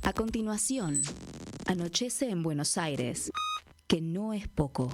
A continuación, anochece en Buenos Aires, que no es poco.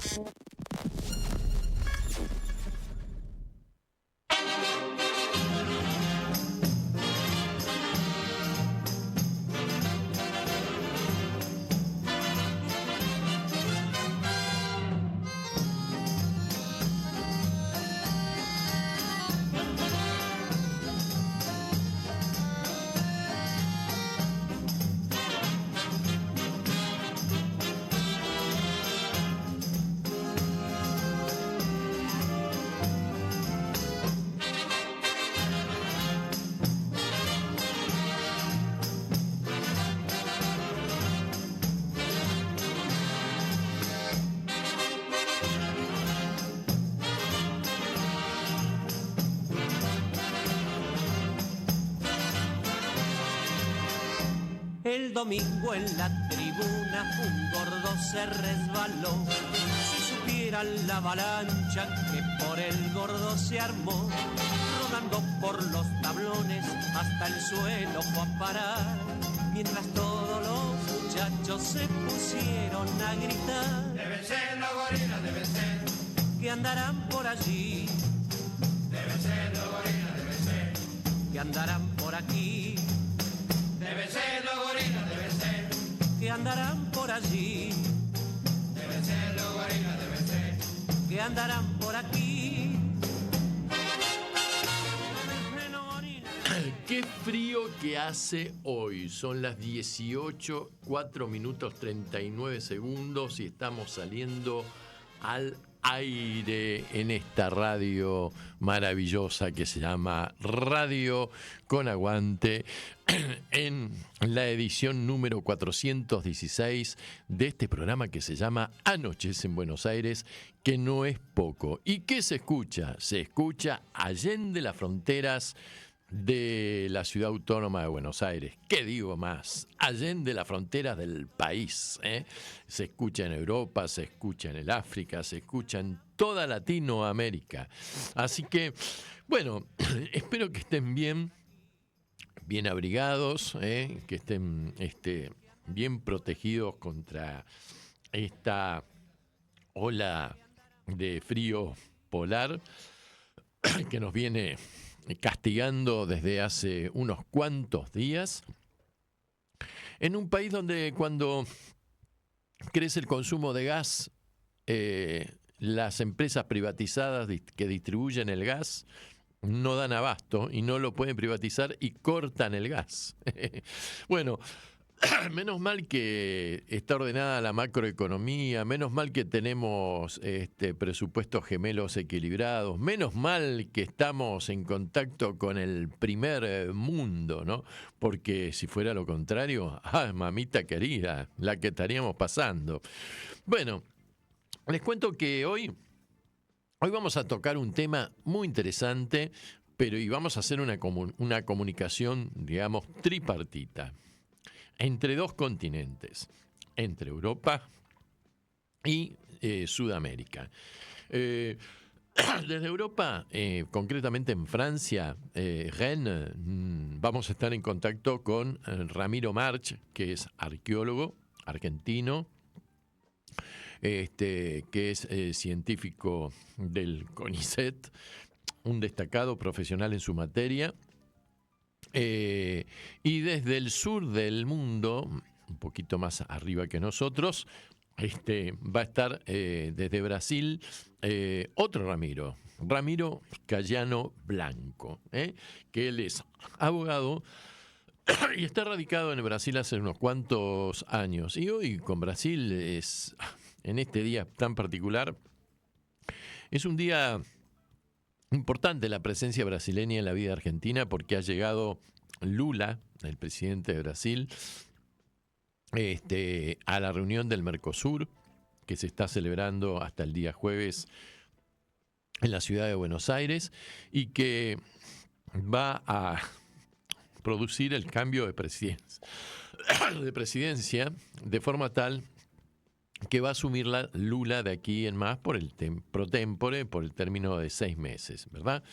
El domingo en la tribuna un gordo se resbaló. Si supieran la avalancha que por el gordo se armó, rodando por los tablones hasta el suelo fue a parar, mientras todos los muchachos se pusieron a gritar. Deben ser los gorilas, deben ser, que andarán por allí, deben ser los gorilas, deben ser, que andarán por aquí, deben ser los gorilas, deben ser, que andarán por allí, deben ser los gorilas, deben ser, que andarán por aquí. Qué frío que hace hoy. Son las 18, 4 minutos 39 segundos y estamos saliendo al aire en esta radio maravillosa que se llama Radio Con Aguante, en la edición número 416 de este programa que se llama Anochece en Buenos Aires, que no es poco. ¿Y qué se escucha? Se escucha allende las fronteras de la ciudad autónoma de Buenos Aires. ¿Qué digo más? Allende las fronteras del país, ¿eh? Se escucha en Europa, se escucha en el África, se escucha en toda Latinoamérica. Así que, bueno, espero que estén bien abrigados, que estén bien protegidos contra esta ola de frío polar que nos viene castigando desde hace unos cuantos días, en un país donde cuando crece el consumo de gas, las empresas privatizadas que distribuyen el gas no dan abasto y no lo pueden privatizar y cortan el gas. Bueno, menos mal que está ordenada la macroeconomía, menos mal que tenemos presupuestos gemelos equilibrados, menos mal que estamos en contacto con el primer mundo, ¿no? Porque si fuera lo contrario, mamita querida, la que estaríamos pasando. Bueno, les cuento que hoy vamos a tocar un tema muy interesante, pero y vamos a hacer una comunicación, digamos, tripartita, entre dos continentes, entre Europa y Sudamérica. Desde Europa, concretamente en Francia, Rennes, vamos a estar en contacto con Ramiro March, que es arqueólogo argentino, que es científico del CONICET, un destacado profesional en su materia. Y desde el sur del mundo, un poquito más arriba que nosotros, va a estar desde Brasil otro Ramiro Cayano Blanco, que él es abogado y está radicado en Brasil hace unos cuantos años. Y hoy con Brasil en este día tan particular, es un día importante la presencia brasileña en la vida argentina, porque ha llegado Lula, el presidente de Brasil, a la reunión del Mercosur, que se está celebrando hasta el día jueves en la ciudad de Buenos Aires, y que va a producir el cambio de presidencia de forma tal que va a asumir la Lula de aquí en más por el pro tempore, por el término de 6 meses, ¿verdad?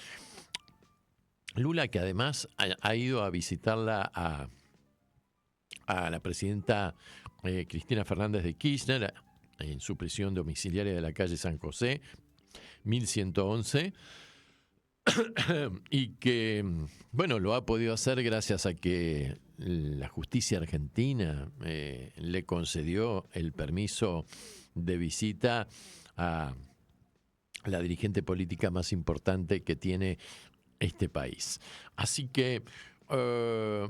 Lula, que además ha ido a visitarla a la presidenta Cristina Fernández de Kirchner en su prisión domiciliaria de la calle San José, 1111, y que, bueno, lo ha podido hacer gracias a que la justicia argentina le concedió el permiso de visita a la dirigente política más importante que tiene este país. Así que,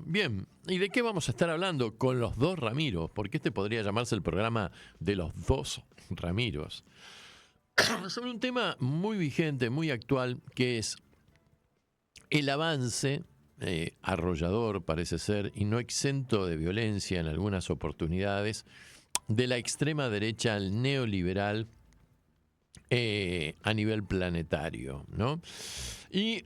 bien, ¿y de qué vamos a estar hablando con los dos Ramiros? Porque este podría llamarse el programa de los dos Ramiros. Sobre un tema muy vigente, muy actual, que es el avance arrollador, parece ser, y no exento de violencia en algunas oportunidades, de la extrema derecha neoliberal a nivel planetario, ¿no? Y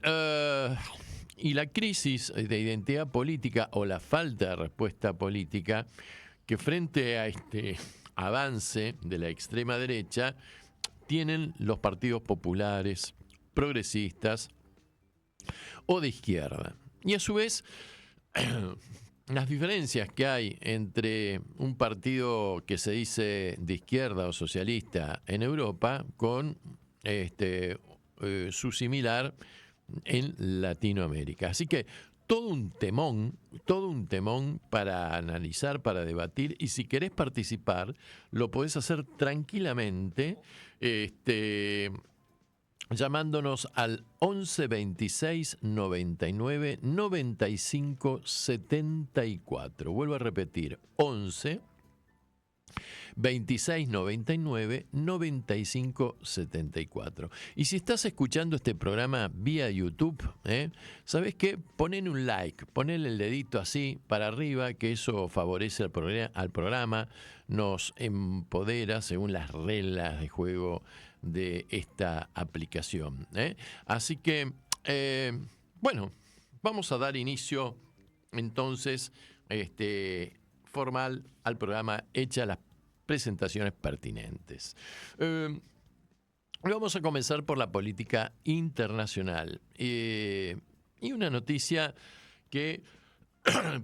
la crisis de identidad política o la falta de respuesta política que frente a este avance de la extrema derecha tienen los partidos populares, progresistas o de izquierda. Y a su vez, las diferencias que hay entre un partido que se dice de izquierda o socialista en Europa con su similar en Latinoamérica. Así que todo un temón para analizar, para debatir, y si querés participar, lo podés hacer tranquilamente, llamándonos al 11 26 99 95 74. Vuelvo a repetir, 11 26 99 95 74. Y si estás escuchando este programa vía YouTube, ¿sabés qué? Ponle un like, ponle el dedito así para arriba, que eso favorece al programa, nos empodera según las reglas de juego de esta aplicación. Así que, bueno, vamos a dar inicio entonces formal al programa, hecha las presentaciones pertinentes. Vamos a comenzar por la política internacional. Y una noticia que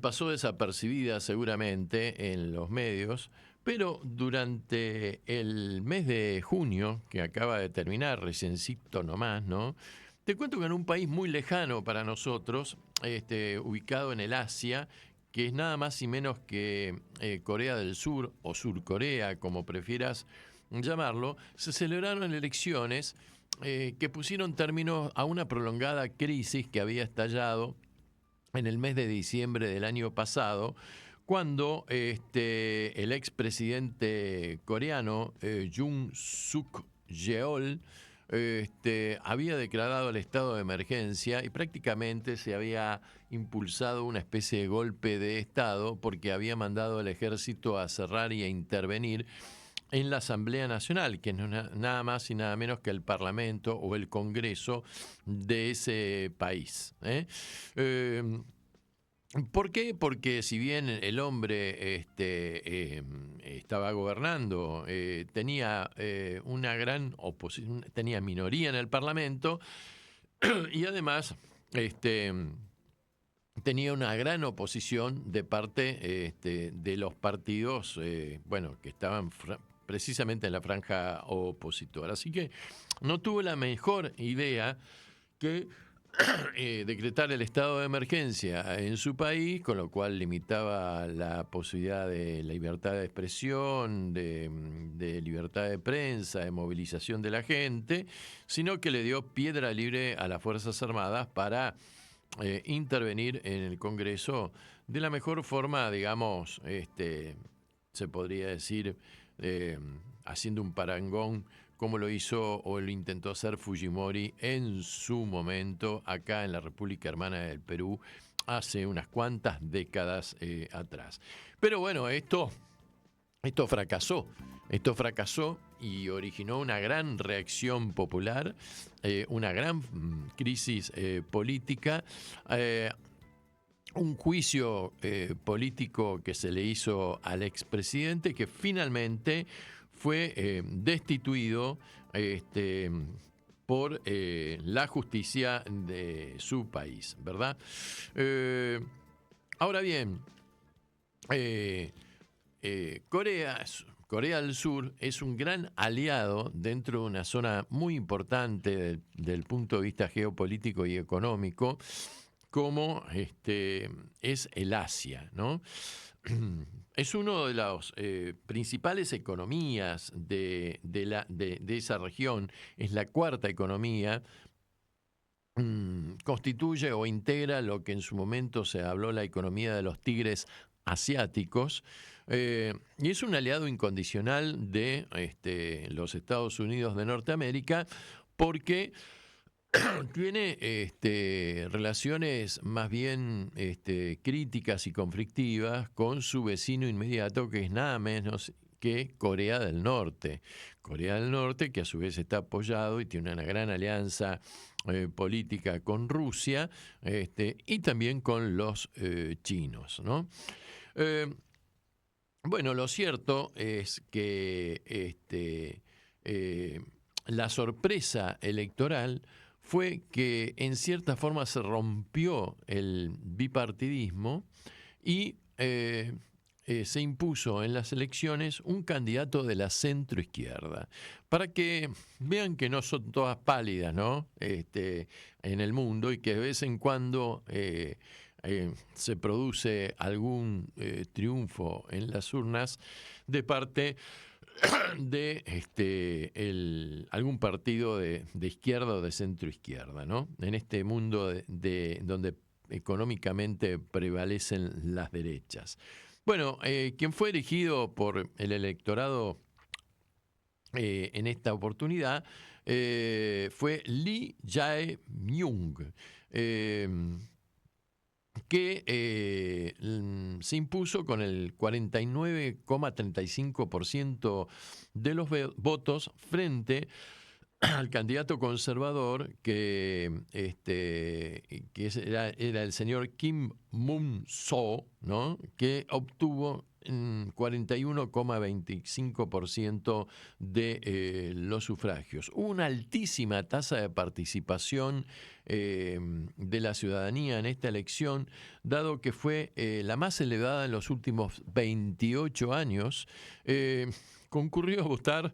pasó desapercibida seguramente en los medios, pero durante el mes de junio, que acaba de terminar, reciencito nomás, ¿no? Te cuento que en un país muy lejano para nosotros, ubicado en el Asia, que es nada más y menos que Corea del Sur, o Surcorea, como prefieras llamarlo, se celebraron elecciones que pusieron término a una prolongada crisis que había estallado en el mes de diciembre del año pasado, cuando el expresidente coreano Yoon Suk Yeol había declarado el estado de emergencia y prácticamente se había impulsado una especie de golpe de estado porque había mandado al ejército a cerrar y a intervenir en la Asamblea Nacional, que no es nada más y nada menos que el Parlamento o el Congreso de ese país. ¿Por qué? Porque si bien el hombre estaba gobernando, tenía una gran oposición, tenía minoría en el Parlamento y además tenía una gran oposición de parte de los partidos que estaban precisamente en la franja opositora. Así que no tuvo la mejor idea que decretar el estado de emergencia en su país, con lo cual limitaba la posibilidad de la libertad de expresión, de libertad de prensa, de movilización de la gente, sino que le dio piedra libre a las Fuerzas Armadas para intervenir en el Congreso de la mejor forma, digamos, se podría decir, haciendo un parangón como lo hizo o lo intentó hacer Fujimori en su momento acá en la República Hermana del Perú hace unas cuantas décadas atrás. Pero bueno, esto fracasó. Esto fracasó y originó una gran reacción popular, una gran crisis política, un juicio político que se le hizo al expresidente, que finalmente fue destituido por la justicia de su país, ¿verdad? Ahora bien, eh, Corea del Sur es un gran aliado dentro de una zona muy importante del punto de vista geopolítico y económico, como es el Asia, ¿no? Es uno de las principales economías de esa región, es la cuarta economía. Constituye o integra lo que en su momento se habló la economía de los tigres asiáticos, y es un aliado incondicional de los Estados Unidos de Norteamérica, porque tiene relaciones más bien críticas y conflictivas con su vecino inmediato, que es nada menos que Corea del Norte. Corea del Norte, que a su vez está apoyado y tiene una gran alianza política con Rusia, y también con los chinos, ¿no? Bueno, lo cierto es que la sorpresa electoral fue que en cierta forma se rompió el bipartidismo y se impuso en las elecciones un candidato de la centroizquierda, para que vean que no son todas pálidas, ¿no? En el mundo, y que de vez en cuando se produce algún triunfo en las urnas de parte de algún partido de izquierda o de centroizquierda, ¿no? En este mundo donde económicamente prevalecen las derechas. Bueno, quien fue elegido por el electorado en esta oportunidad fue Lee Jae-myung, que se impuso con el 49,35% de los votos frente al candidato conservador era el señor Kim Moon-so, ¿no? Que obtuvo 41,25% de los sufragios. Hubo una altísima tasa de participación de la ciudadanía en esta elección, dado que fue la más elevada en los últimos 28 años. Concurrió a votar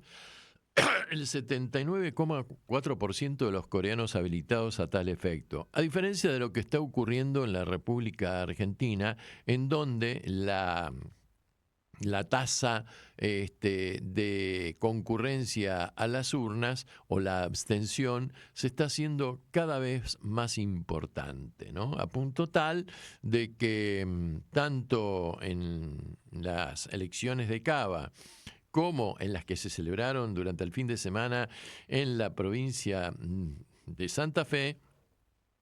el 79,4% de los coreanos habilitados a tal efecto, a diferencia de lo que está ocurriendo en la República Argentina, en donde la tasa de concurrencia a las urnas o la abstención se está haciendo cada vez más importante, ¿no? A punto tal de que tanto en las elecciones de Cava como en las que se celebraron durante el fin de semana en la provincia de Santa Fe,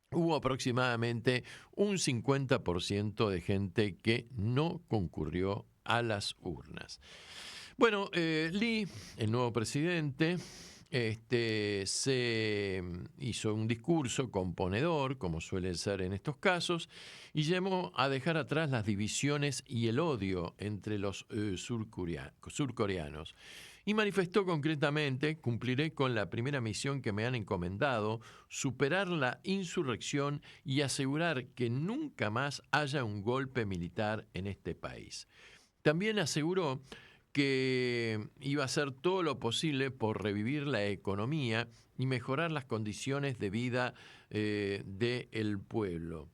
hubo aproximadamente un 50% de gente que no concurrió a las urnas. Bueno, Lee, el nuevo presidente, se hizo un discurso componedor, como suele ser en estos casos, y llamó a dejar atrás las divisiones y el odio entre los surcoreanos. Y manifestó concretamente: cumpliré con la primera misión que me han encomendado, superar la insurrección y asegurar que nunca más haya un golpe militar en este país. También aseguró que iba a hacer todo lo posible por revivir la economía y mejorar las condiciones de vida del pueblo.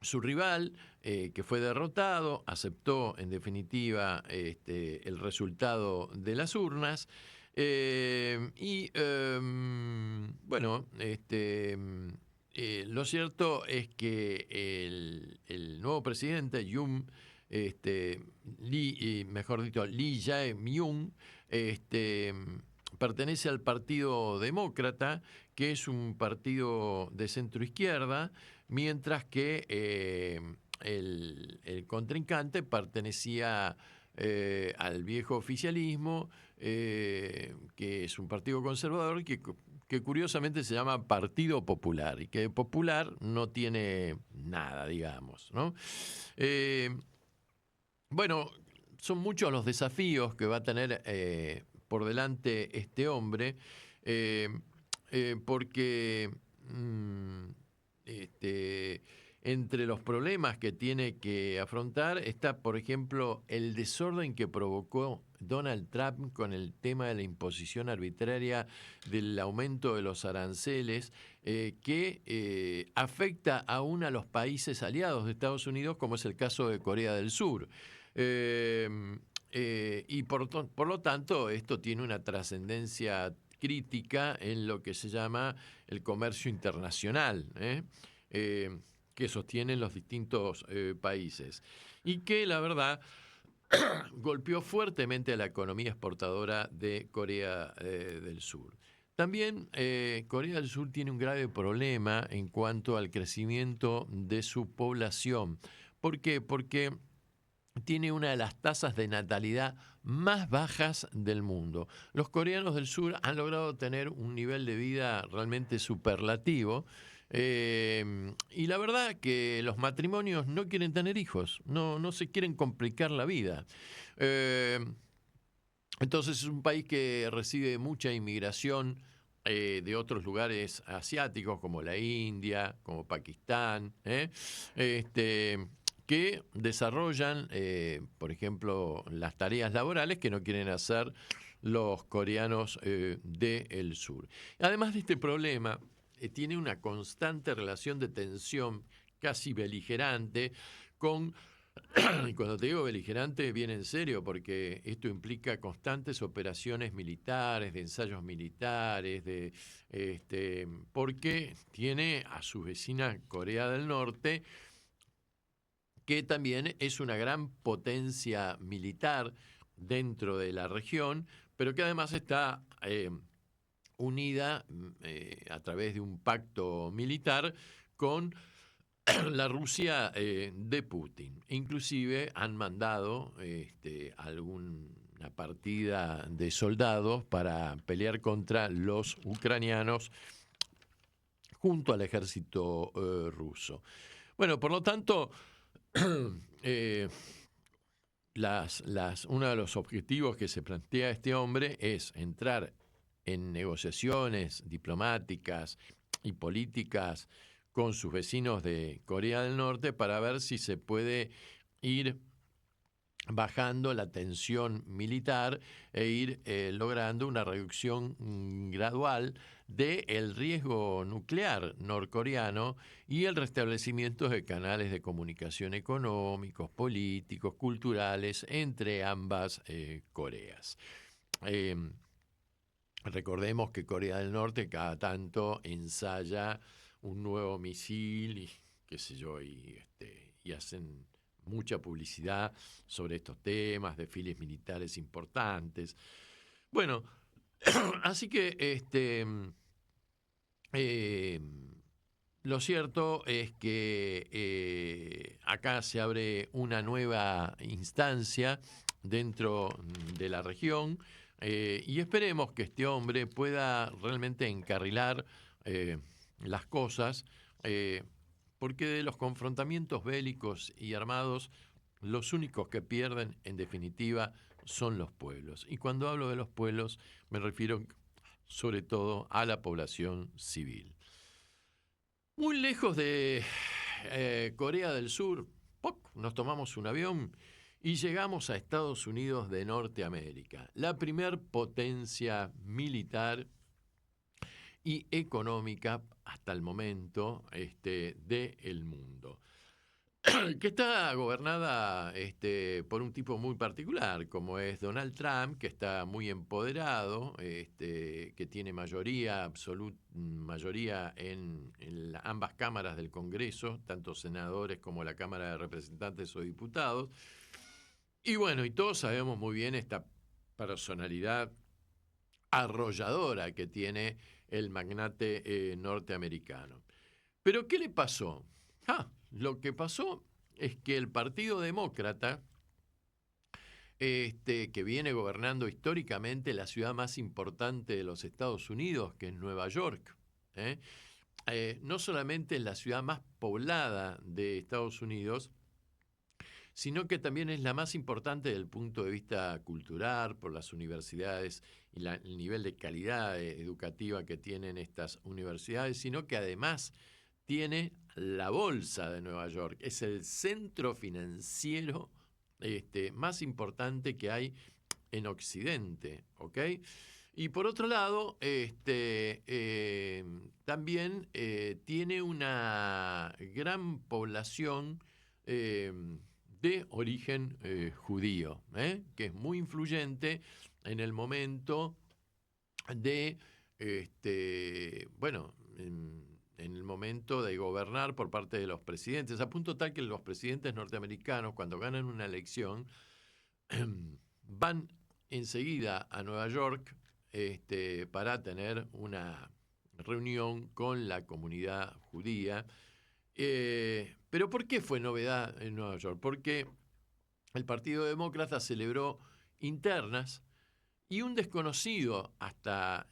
Su rival, que fue derrotado, aceptó en definitiva el resultado de las urnas, bueno, lo cierto es que el nuevo presidente, Lee Jae-myung, pertenece al Partido Demócrata, que es un partido de centroizquierda, mientras que el contrincante pertenecía al viejo oficialismo, que es un partido conservador que curiosamente se llama Partido Popular, y que de popular no tiene nada, digamos, ¿no? Bueno, son muchos los desafíos que va a tener por delante este hombre, porque entre los problemas que tiene que afrontar está, por ejemplo, el desorden que provocó Donald Trump con el tema de la imposición arbitraria del aumento de los aranceles, que afecta aún a los países aliados de Estados Unidos, como es el caso de Corea del Sur. Y por lo tanto, esto tiene una trascendencia crítica en lo que se llama el comercio internacional, que sostienen los distintos países. Y que, la verdad, golpeó fuertemente a la economía exportadora de Corea del Sur. También Corea del Sur tiene un grave problema en cuanto al crecimiento de su población. ¿Por qué? Porque tiene una de las tasas de natalidad más bajas del mundo. Los coreanos del sur han logrado tener un nivel de vida realmente superlativo, y la verdad que los matrimonios no quieren tener hijos, no se quieren complicar la vida. Entonces es un país que recibe mucha inmigración de otros lugares asiáticos como la India, como Pakistán, que desarrollan, por ejemplo, las tareas laborales que no quieren hacer los coreanos del sur. Además de este problema, tiene una constante relación de tensión casi beligerante con... Y cuando te digo beligerante, viene en serio, porque esto implica constantes operaciones militares, de ensayos militares, porque tiene a su vecina Corea del Norte, que también es una gran potencia militar dentro de la región, pero que además está unida a través de un pacto militar con la Rusia de Putin. Inclusive han mandado alguna partida de soldados para pelear contra los ucranianos junto al ejército ruso. Bueno, por lo tanto, uno de los objetivos que se plantea este hombre es entrar en negociaciones diplomáticas y políticas con sus vecinos de Corea del Norte para ver si se puede ir bajando la tensión militar e ir logrando una reducción gradual del riesgo nuclear norcoreano y el restablecimiento de canales de comunicación económicos, políticos, culturales entre ambas Coreas. Recordemos que Corea del Norte cada tanto ensaya un nuevo misil y qué sé yo, y hacen mucha publicidad sobre estos temas, desfiles militares importantes. Bueno, así que lo cierto es que acá se abre una nueva instancia dentro de la región, y esperemos que este hombre pueda realmente encarrilar las cosas, porque de los confrontamientos bélicos y armados, los únicos que pierden, en definitiva, son los pueblos. Y cuando hablo de los pueblos, me refiero sobre todo a la población civil. Muy lejos de Corea del Sur, nos tomamos un avión y llegamos a Estados Unidos de Norteamérica, la primer potencia militar y económica hasta el momento del mundo, que está gobernada por un tipo muy particular, como es Donald Trump, que está muy empoderado, que tiene mayoría en ambas cámaras del Congreso, tanto senadores como la Cámara de Representantes o Diputados. Y bueno, y todos sabemos muy bien esta personalidad arrolladora que tiene el magnate norteamericano. ¿Pero qué le pasó? Lo que pasó es que el Partido Demócrata, que viene gobernando históricamente la ciudad más importante de los Estados Unidos, que es Nueva York, no solamente es la ciudad más poblada de Estados Unidos, sino que también es la más importante desde el punto de vista cultural, por las universidades y el nivel de calidad educativa que tienen estas universidades, sino que además tiene la Bolsa de Nueva York. Es el centro financiero más importante que hay en Occidente, ¿ok? Y por otro lado, también tiene una gran población de origen judío, que es muy influyente en el momento de, en el momento de gobernar por parte de los presidentes, a punto tal que los presidentes norteamericanos, cuando ganan una elección, van enseguida a Nueva York para tener una reunión con la comunidad judía. Pero ¿por qué fue novedad en Nueva York? Porque el Partido Demócrata celebró internas y un desconocido hasta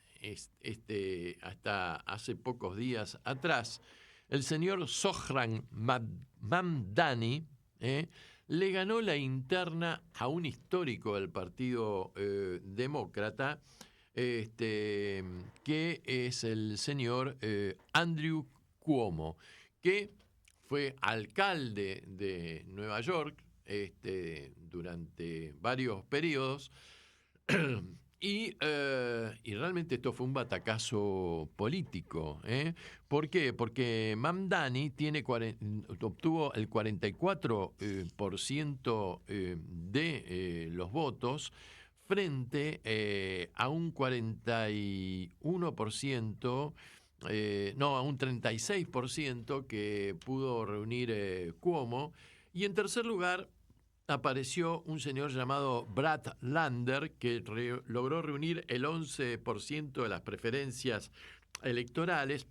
hace pocos días atrás, el señor Zohran Mamdani, le ganó la interna a un histórico del Partido Demócrata, que es el señor Andrew Cuomo, que fue alcalde de Nueva York durante varios periodos. Y realmente esto fue un batacazo político. ¿Por qué? Porque Mamdani obtuvo el 44% de los votos frente a un 41%, a un 36% que pudo reunir Cuomo. Y en tercer lugar apareció un señor llamado Brad Lander, que logró reunir el 11% de las preferencias electorales,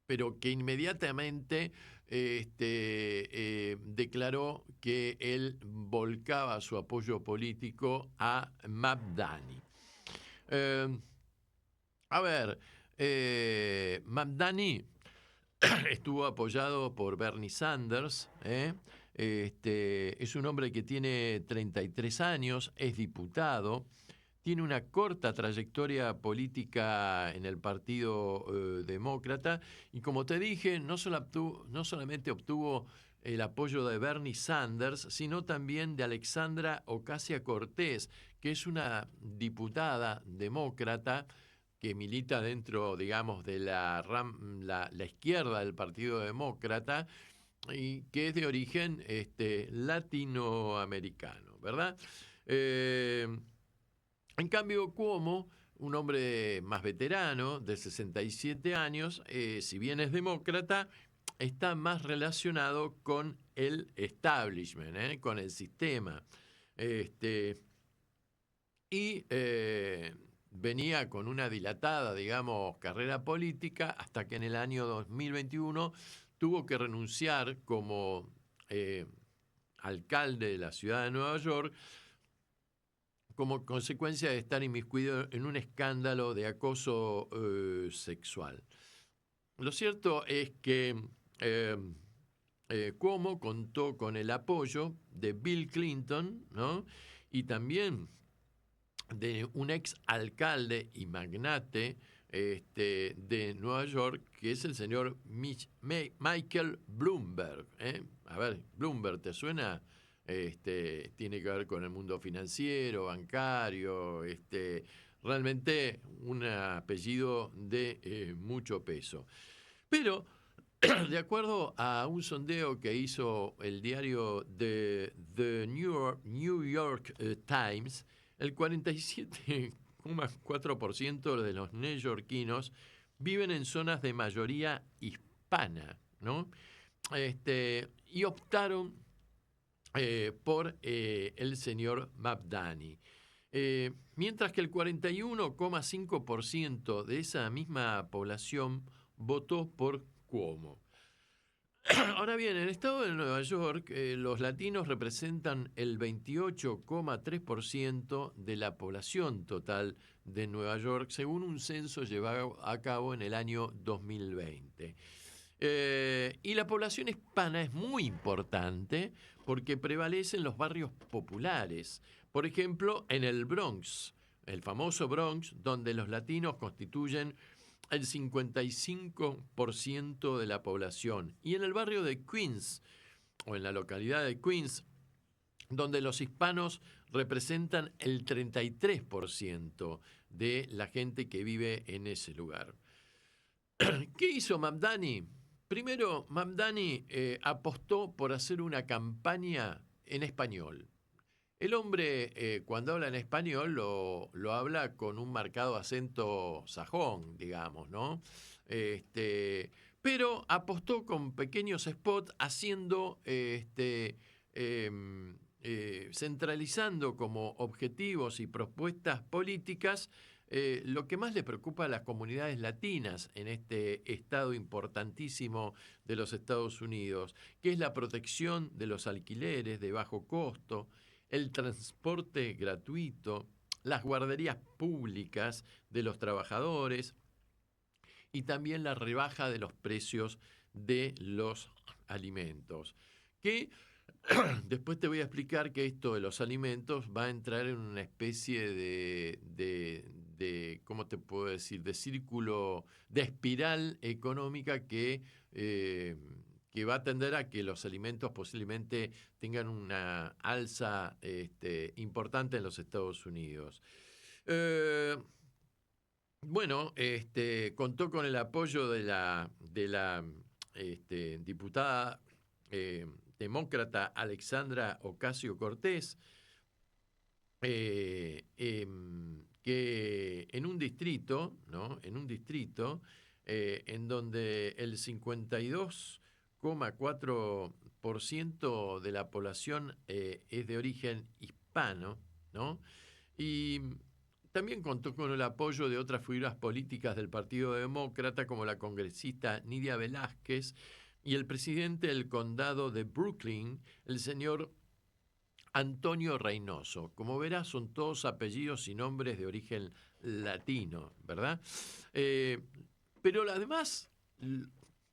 pero que inmediatamente declaró que él volcaba su apoyo político a Mamdani. Mamdani estuvo apoyado por Bernie Sanders, es un hombre que tiene 33 años, es diputado, tiene una corta trayectoria política en el Partido Demócrata y, como te dije, no solamente obtuvo el apoyo de Bernie Sanders, sino también de Alexandra Ocasio-Cortez, que es una diputada demócrata que milita dentro, digamos, de la izquierda del Partido Demócrata y que es de origen latinoamericano, ¿verdad? En cambio, Cuomo, un hombre más veterano, de 67 años, si bien es demócrata, está más relacionado con el establishment, con el sistema. Venía con una dilatada, digamos, carrera política hasta que en el año 2021 tuvo que renunciar como alcalde de la ciudad de Nueva York como consecuencia de estar inmiscuido en un escándalo de acoso sexual. Lo cierto es que Cuomo contó con el apoyo de Bill Clinton, ¿no? Y también de un ex alcalde y magnate de Nueva York, que es el señor Michael Bloomberg. A ver, Bloomberg, ¿te suena? Tiene que ver con el mundo financiero, bancario, realmente un apellido de mucho peso. Pero, de acuerdo a un sondeo que hizo el diario The New York Times, el 47,4% de los neoyorquinos viven en zonas de mayoría hispana, ¿no? Y optaron por el señor Mamdani. Mientras que el 41,5% de esa misma población votó por Cuomo. Ahora bien, en el estado de Nueva York, los latinos representan el 28,3% de la población total de Nueva York, según un censo llevado a cabo en el año 2020. Y la población hispana es muy importante porque prevalece en los barrios populares. Por ejemplo, en el Bronx, el famoso Bronx, donde los latinos constituyen el 55% de la población. Y en el barrio de Queens, o en la localidad de Queens, donde los hispanos representan el 33% de la gente que vive en ese lugar. ¿Qué hizo Mamdani? Primero, Mamdani apostó por hacer una campaña en español. El hombre, cuando habla en español, lo habla con un marcado acento sajón, digamos, ¿no? Pero apostó con pequeños spots haciendo, centralizando como objetivos y propuestas políticas lo que más le preocupa a las comunidades latinas en este estado importantísimo de los Estados Unidos, que es la protección de los alquileres de bajo costo, el transporte gratuito, las guarderías públicas de los trabajadores y también la rebaja de los precios de los alimentos. Que después te voy a explicar que esto de los alimentos va a entrar en una especie de ¿cómo te puedo decir?, de círculo, de espiral económica que va a tender a que los alimentos posiblemente tengan una alza importante en los Estados Unidos. Bueno, contó con el apoyo de la diputada demócrata Alexandra Ocasio-Cortez, que en un distrito, ¿no? En un distrito en donde el 52,4% de la población es de origen hispano, ¿no? Y también contó con el apoyo de otras figuras políticas del Partido Demócrata, como la congresista Nidia Velázquez y el presidente del condado de Brooklyn, el señor Antonio Reynoso. Como verás, son todos apellidos y nombres de origen latino, ¿verdad? Pero además,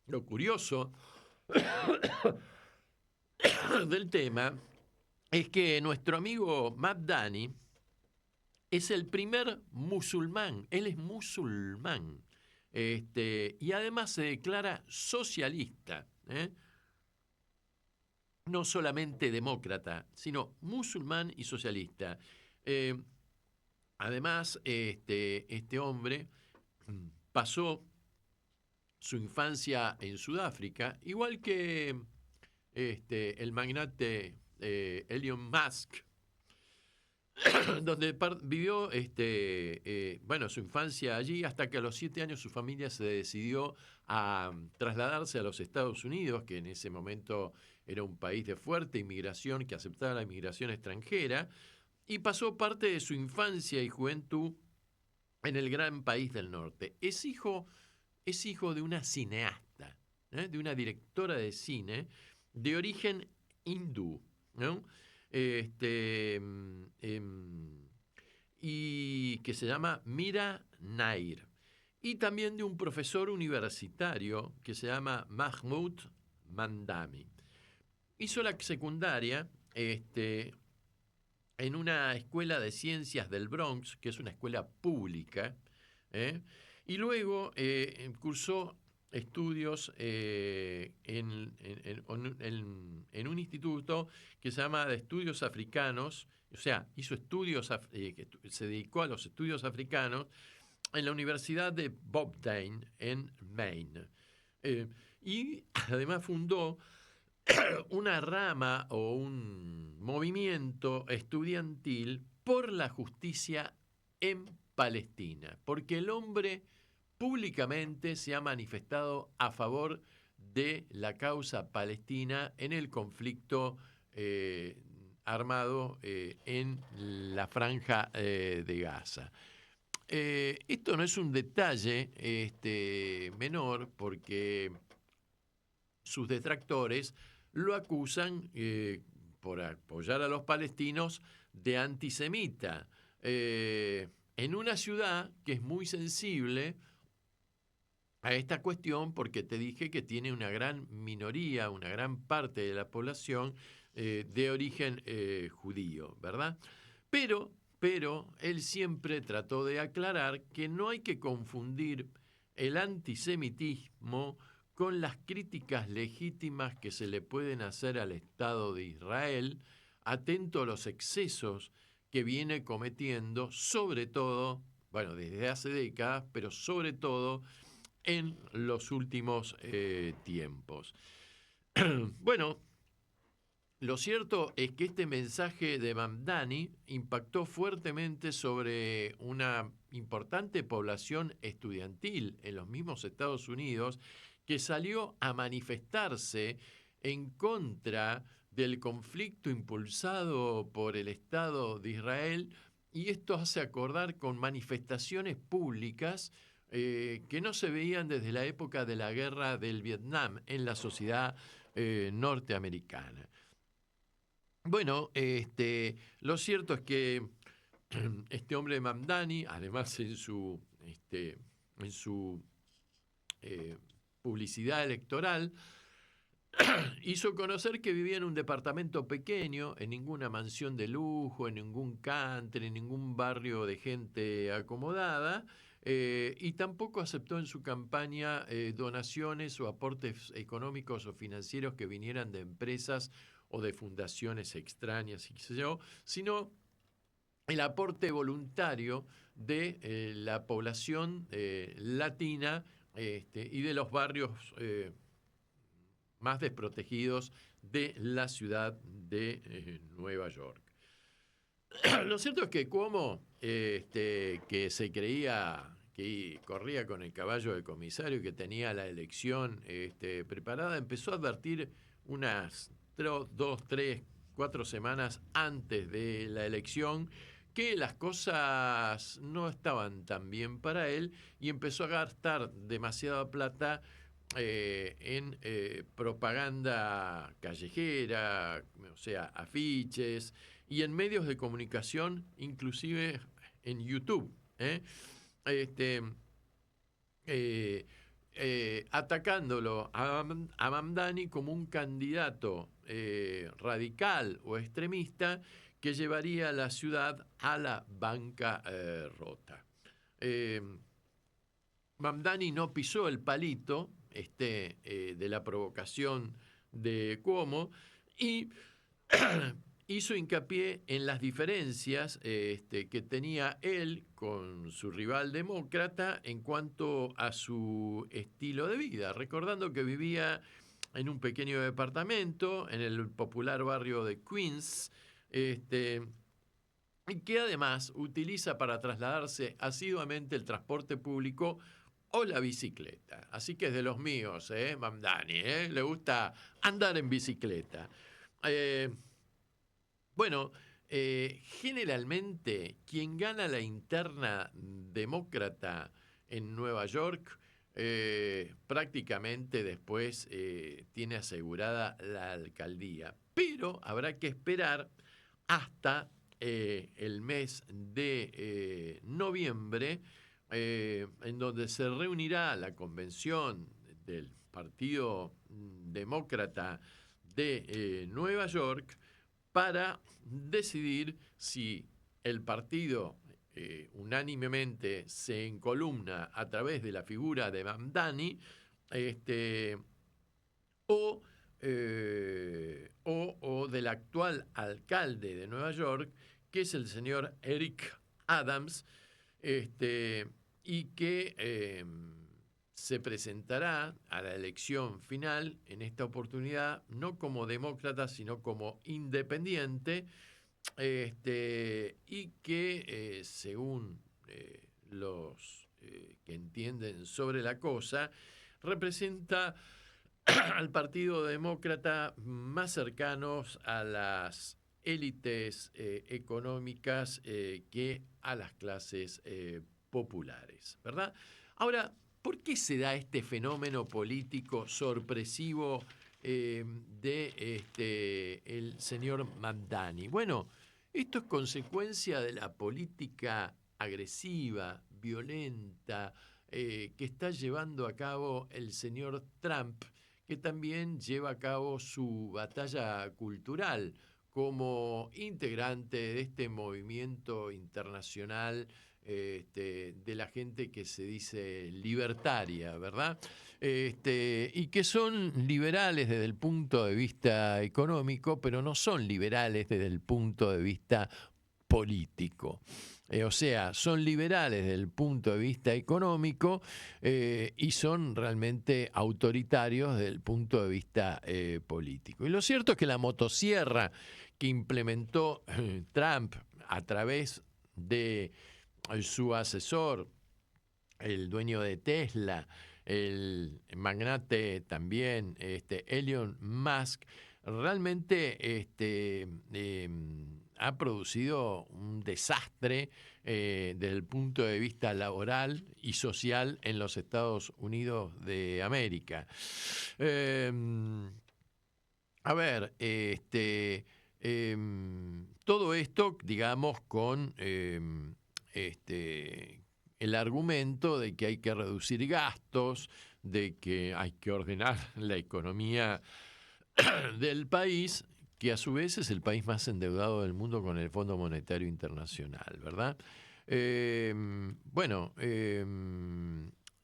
lo curioso del tema es que nuestro amigo Mamdani es el primer musulmán, él es musulmán, y además se declara socialista, no solamente demócrata, sino musulmán y socialista. Además, este hombre pasó su infancia en Sudáfrica, igual que el magnate Elon Musk, donde vivió su infancia allí hasta que a los 7 años su familia se decidió a trasladarse a los Estados Unidos, que en ese momento era un país de fuerte inmigración que aceptaba la inmigración extranjera, y pasó parte de su infancia y juventud en el gran país del norte. Es hijo de una cineasta, de una directora de cine de origen hindú, ¿no? Y que se llama Mira Nair, y también de un profesor universitario que se llama Mahmoud Mamdani. Hizo la secundaria en una escuela de ciencias del Bronx, que es una escuela pública, y luego cursó estudios en un instituto que se llama de Estudios Africanos, o sea, hizo estudios, se dedicó a los estudios africanos en la Universidad de Bobdane en Maine. Y además fundó una rama o un movimiento estudiantil por la justicia en Palestina, porque el hombre públicamente se ha manifestado a favor de la causa palestina en el conflicto armado en la franja de Gaza. Esto no es un detalle menor, porque sus detractores lo acusan por apoyar a los palestinos de antisemita, en una ciudad que es muy sensible a esta cuestión, porque te dije que tiene una gran minoría, una gran parte de la población de origen judío, ¿verdad? Pero él siempre trató de aclarar que no hay que confundir el antisemitismo con las críticas legítimas que se le pueden hacer al Estado de Israel, atento a los excesos que viene cometiendo, sobre todo, bueno, desde hace décadas, pero sobre todo en los últimos tiempos. Bueno, lo cierto es que este mensaje de Mamdani impactó fuertemente sobre una importante población estudiantil en los mismos Estados Unidos que salió a manifestarse en contra del conflicto impulsado por el Estado de Israel, y esto hace acordar con manifestaciones públicas que no se veían desde la época de la guerra del Vietnam en la sociedad norteamericana. Bueno, lo cierto es que este hombre Mamdani, además en su publicidad electoral, hizo conocer que vivía en un departamento pequeño, en ninguna mansión de lujo, en ningún country, en ningún barrio de gente acomodada, y tampoco aceptó en su campaña donaciones o aportes económicos o financieros que vinieran de empresas o de fundaciones extrañas, y qué sé yo, sino el aporte voluntario de la población latina y de los barrios más desprotegidos de la ciudad de Nueva York. Lo cierto es que Cuomo, que se creía que corría con el caballo del comisario y que tenía la elección preparada, empezó a advertir unas 2, 3, 4 semanas antes de la elección que las cosas no estaban tan bien para él, y empezó a gastar demasiada plata en propaganda callejera, o sea, afiches, y en medios de comunicación, inclusive en YouTube, atacándolo a Mamdani como un candidato radical o extremista que llevaría a la ciudad a la bancarrota. Mamdani no pisó el palito de la provocación de Cuomo y hizo hincapié en las diferencias que tenía él con su rival demócrata en cuanto a su estilo de vida, recordando que vivía en un pequeño departamento en el popular barrio de Queens, y que además utiliza para trasladarse asiduamente el transporte público o la bicicleta. Así que es de los míos, Mamdani, le gusta andar en bicicleta. Bueno, generalmente quien gana la interna demócrata en Nueva York prácticamente después tiene asegurada la alcaldía. Pero habrá que esperar hasta el mes de noviembre, en donde se reunirá la convención del Partido Demócrata de Nueva York para decidir si el partido unánimemente se encolumna a través de la figura de Mamdani o del actual alcalde de Nueva York, que es el señor Eric Adams, y que se presentará a la elección final en esta oportunidad no como demócrata, sino como independiente, y que según los que entienden sobre la cosa, representa al Partido Demócrata más cercanos a las élites económicas que a las clases populares, ¿verdad? Ahora, ¿por qué se da este fenómeno político sorpresivo de el señor Mamdani? Bueno, esto es consecuencia de la política agresiva, violenta, que está llevando a cabo el señor Trump, que también lleva a cabo su batalla cultural como integrante de este movimiento internacional de la gente que se dice libertaria, ¿verdad? Y que son liberales desde el punto de vista económico, pero no son liberales desde el punto de vista político. O sea, son liberales desde el punto de vista económico y son realmente autoritarios desde el punto de vista político. Y lo cierto es que la motosierra que implementó Trump a través de su asesor, el dueño de Tesla, el magnate también, Elon Musk, realmente ha producido un desastre desde el punto de vista laboral y social en los Estados Unidos de América. A ver, todo esto, digamos, con el argumento de que hay que reducir gastos, de que hay que ordenar la economía del país, que a su vez es el país más endeudado del mundo con el Fondo Monetario Internacional, ¿verdad?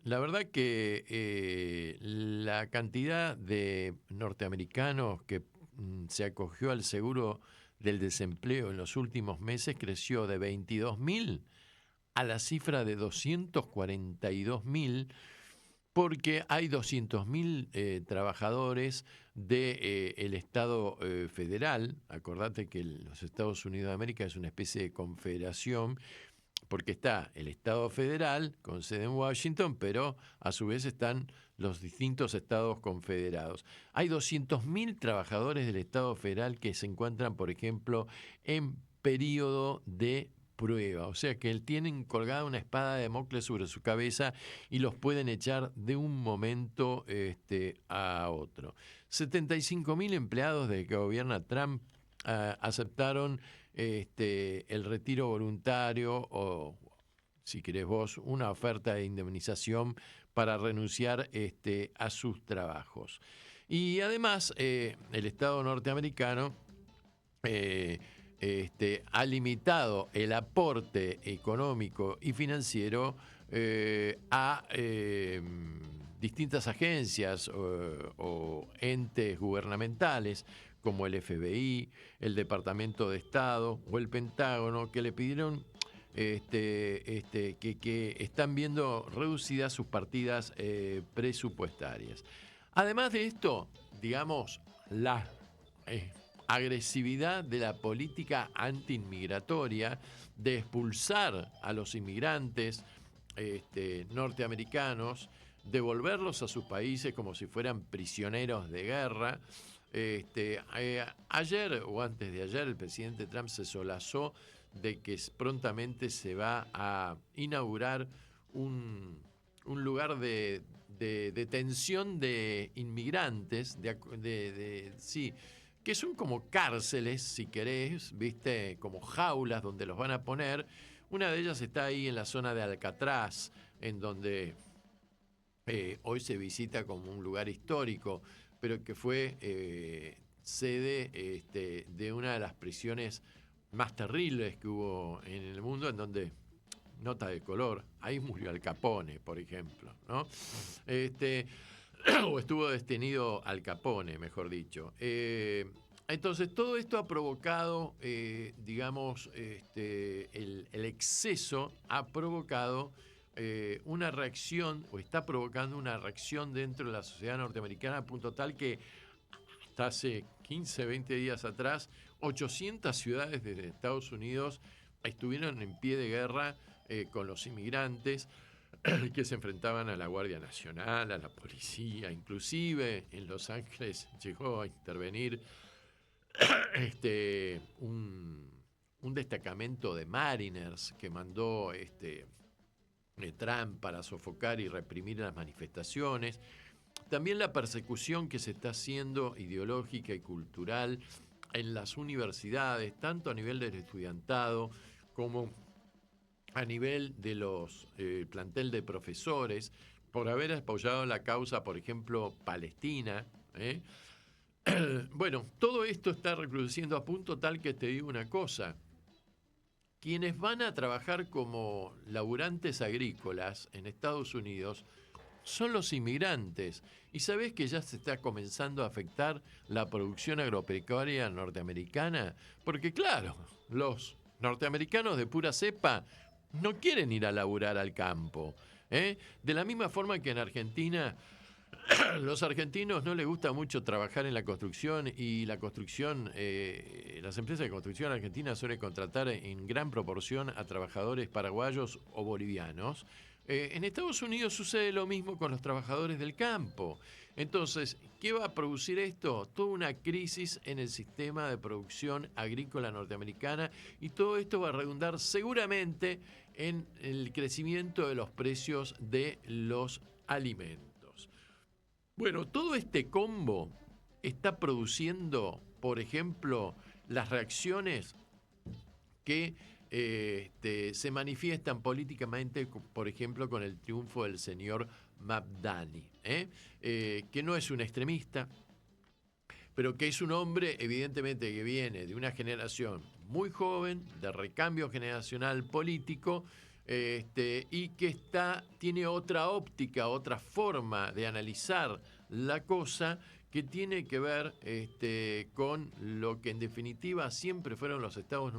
La verdad que la cantidad de norteamericanos que se acogió al seguro del desempleo en los últimos meses creció de 22.000 a la cifra de 242.000, porque hay 200.000 trabajadores del Estado federal. Acordate que los Estados Unidos de América es una especie de confederación, porque está el Estado federal con sede en Washington, pero a su vez están los distintos estados confederados. Hay 200.000 trabajadores del Estado federal que se encuentran, por ejemplo, en periodo de prueba, o sea que tienen colgada una espada de Damocles sobre su cabeza y los pueden echar de un momento a otro. 75.000 empleados de que gobierna Trump aceptaron el retiro voluntario o, si querés vos, una oferta de indemnización para renunciar a sus trabajos. Y además, el Estado norteamericano ha limitado el aporte económico y financiero a distintas agencias o entes gubernamentales como el FBI, el Departamento de Estado o el Pentágono, que le pidieron que están viendo reducidas sus partidas presupuestarias. Además de esto, digamos, la agresividad de la política antiinmigratoria, de expulsar a los inmigrantes norteamericanos, devolverlos a sus países como si fueran prisioneros de guerra. Ayer o antes de ayer el presidente Trump se solazó de que prontamente se va a inaugurar un lugar de detención de inmigrantes, sí, que son como cárceles, si querés, ¿viste? Como jaulas donde los van a poner. Una de ellas está ahí en la zona de Alcatraz, en donde hoy se visita como un lugar histórico, pero que fue sede de una de las prisiones más terribles que hubo en el mundo, en donde, nota de color, ahí murió Al Capone, por ejemplo, ¿no? O estuvo detenido Al Capone, mejor dicho. Entonces, todo esto ha provocado, digamos, el exceso ha provocado una reacción, o está provocando una reacción dentro de la sociedad norteamericana, a punto tal que hasta hace 15, 20 días atrás, 800 ciudades de Estados Unidos estuvieron en pie de guerra con los inmigrantes que se enfrentaban a la Guardia Nacional, a la policía, inclusive en Los Ángeles llegó a intervenir un destacamento de Mariners que mandó Trump para sofocar y reprimir las manifestaciones. También la persecución que se está haciendo ideológica y cultural en las universidades, tanto a nivel del estudiantado como a nivel de los plantel de profesores, por haber apoyado la causa, por ejemplo, palestina. Bueno, todo esto está recrudeciendo a punto tal que te digo una cosa. quienes van a trabajar como laburantes agrícolas en Estados Unidos son los inmigrantes. ¿Y sabés que ya se está comenzando a afectar la producción agropecuaria norteamericana? Porque claro, los norteamericanos de pura cepa no quieren ir a laburar al campo, ¿eh? De la misma forma que en Argentina, los argentinos no les gusta mucho trabajar en la construcción y la construcción, las empresas de construcción argentinas suelen contratar en gran proporción a trabajadores paraguayos o bolivianos. En Estados Unidos sucede lo mismo con los trabajadores del campo. Entonces, ¿qué va a producir esto? Toda una crisis en el sistema de producción agrícola norteamericana, y todo esto va a redundar seguramente en el crecimiento de los precios de los alimentos. Bueno, todo este combo está produciendo, por ejemplo, las reacciones que se manifiestan políticamente, por ejemplo, con el triunfo del señor Mamdani, que no es un extremista, pero que es un hombre, evidentemente, que viene de una generación muy joven, de recambio generacional político, y que tiene otra óptica, otra forma de analizar la cosa, que tiene que ver con lo que en definitiva siempre fueron los Estados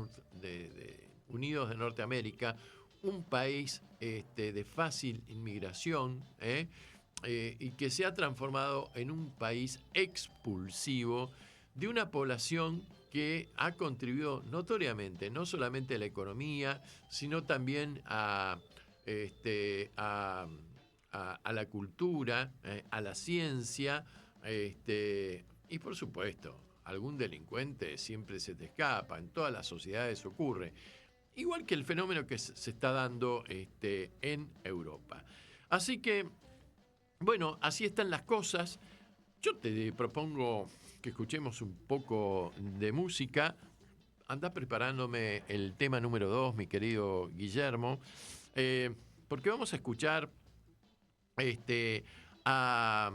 Unidos de Norteamérica, un país de fácil inmigración, y que se ha transformado en un país expulsivo de una población que ha contribuido notoriamente, no solamente a la economía, sino también a la cultura, a la ciencia, y por supuesto, algún delincuente siempre se te escapa, en todas las sociedades ocurre. Igual que el fenómeno que se está dando en Europa. Así que, bueno, así están las cosas. Yo te propongo que escuchemos un poco de música. Anda preparándome el tema número 2, mi querido Guillermo, porque vamos a escuchar a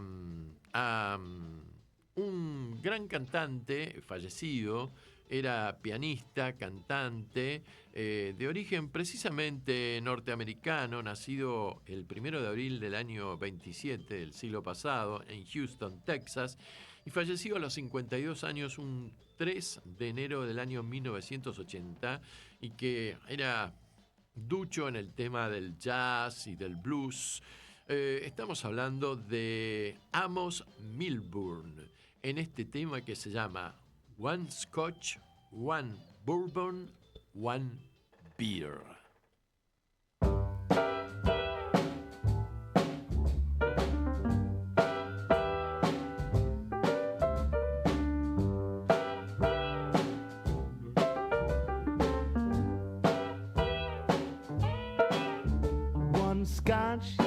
un gran cantante fallecido. Era pianista, cantante, de origen precisamente norteamericano, nacido el 1 de abril del año 27 del siglo pasado en Houston, Texas, y falleció a los 52 años un 3 de enero del año 1980, y que era ducho en el tema del jazz y del blues. Estamos hablando de Amos Milburn, en este tema que se llama One Scotch, One Bourbon, One Beer. One Scotch,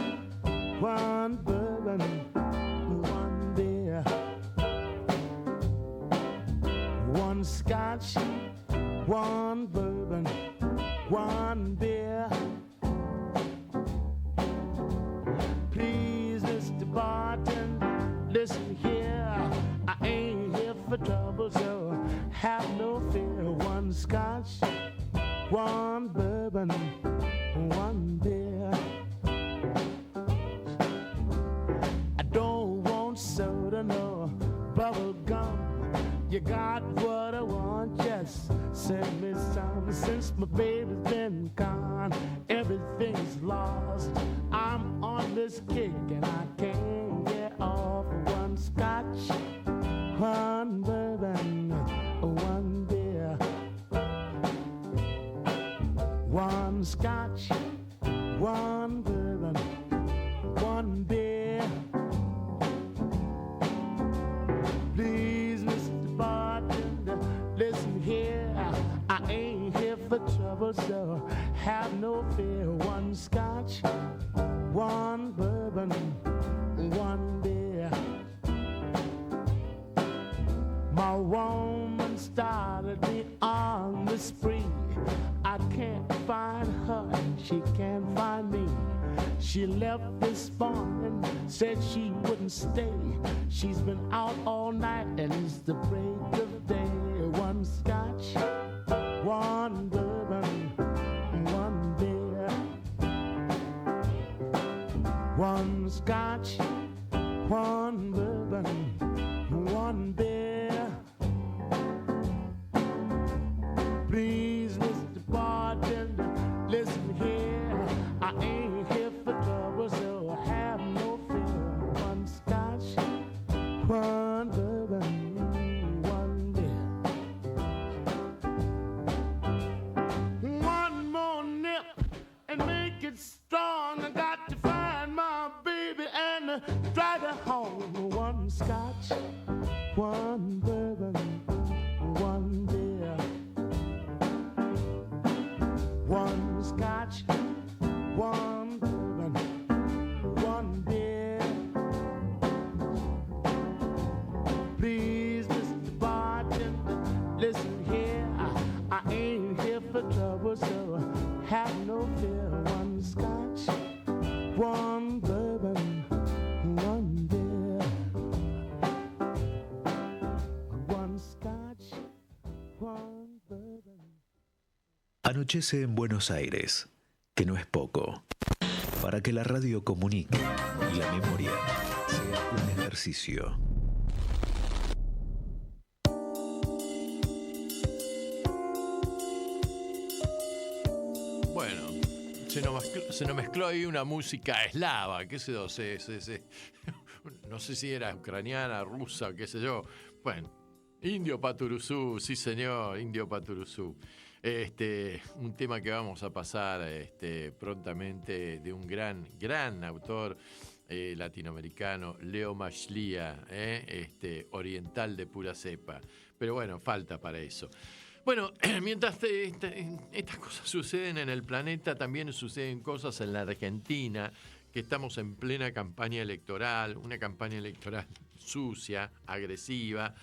one bourbon, one beer. One Scotch, one bourbon, one beer. Please, Mr. Bartender, listen here. I ain't here for trouble, so have no fear. One Scotch, one bourbon, one beer. I don't want soda, no bubble gum. You got what I want, just send me some. Since my baby's been gone, everything's lost. I'm on this kick and I can't get off. One Scotch, one bourbon, one beer. One Scotch, one bourbon, one beer. Please, Mr. Bartender, listen here. I ain't here for trouble, so have no fear. One Scotch, one bourbon, one beer. My woman started me on the spree. I can't find her and she can't find me. She left this morning, said she wouldn't stay. She's been out all night and it's the break of day. One Scotch, one bourbon, scotch, one bourbon, one beer. Please, Mr. Bartender, listen here. I ain't here for trouble, so have no fear. One scotch, one bourbon, one beer. One more nip and make it strong. I got to find my baby and drive her home. One scotch, one bourbon, one beer. One scotch, one bourbon, one beer. Please, Mr. Bartender, listen here. I ain't here for trouble, so have no fear. One scotch, one bourbon, one beer. One scotch, one bourbon. Anochece en Buenos Aires, que no es poco, para que la radio comunique y la memoria sea un ejercicio. Bueno, se nos mezcló ahí una música eslava, qué sé yo, no sé si era ucraniana, rusa, qué sé yo. Bueno, Indio Paturuzú, sí señor, Indio Paturuzú. Un tema que vamos a pasar prontamente de un gran autor latinoamericano, Leo Machlia, oriental de pura cepa. Pero bueno, falta para eso. Bueno, mientras estas cosas suceden en el planeta, también suceden cosas en la Argentina, que estamos en plena campaña electoral, una campaña electoral sucia, agresiva,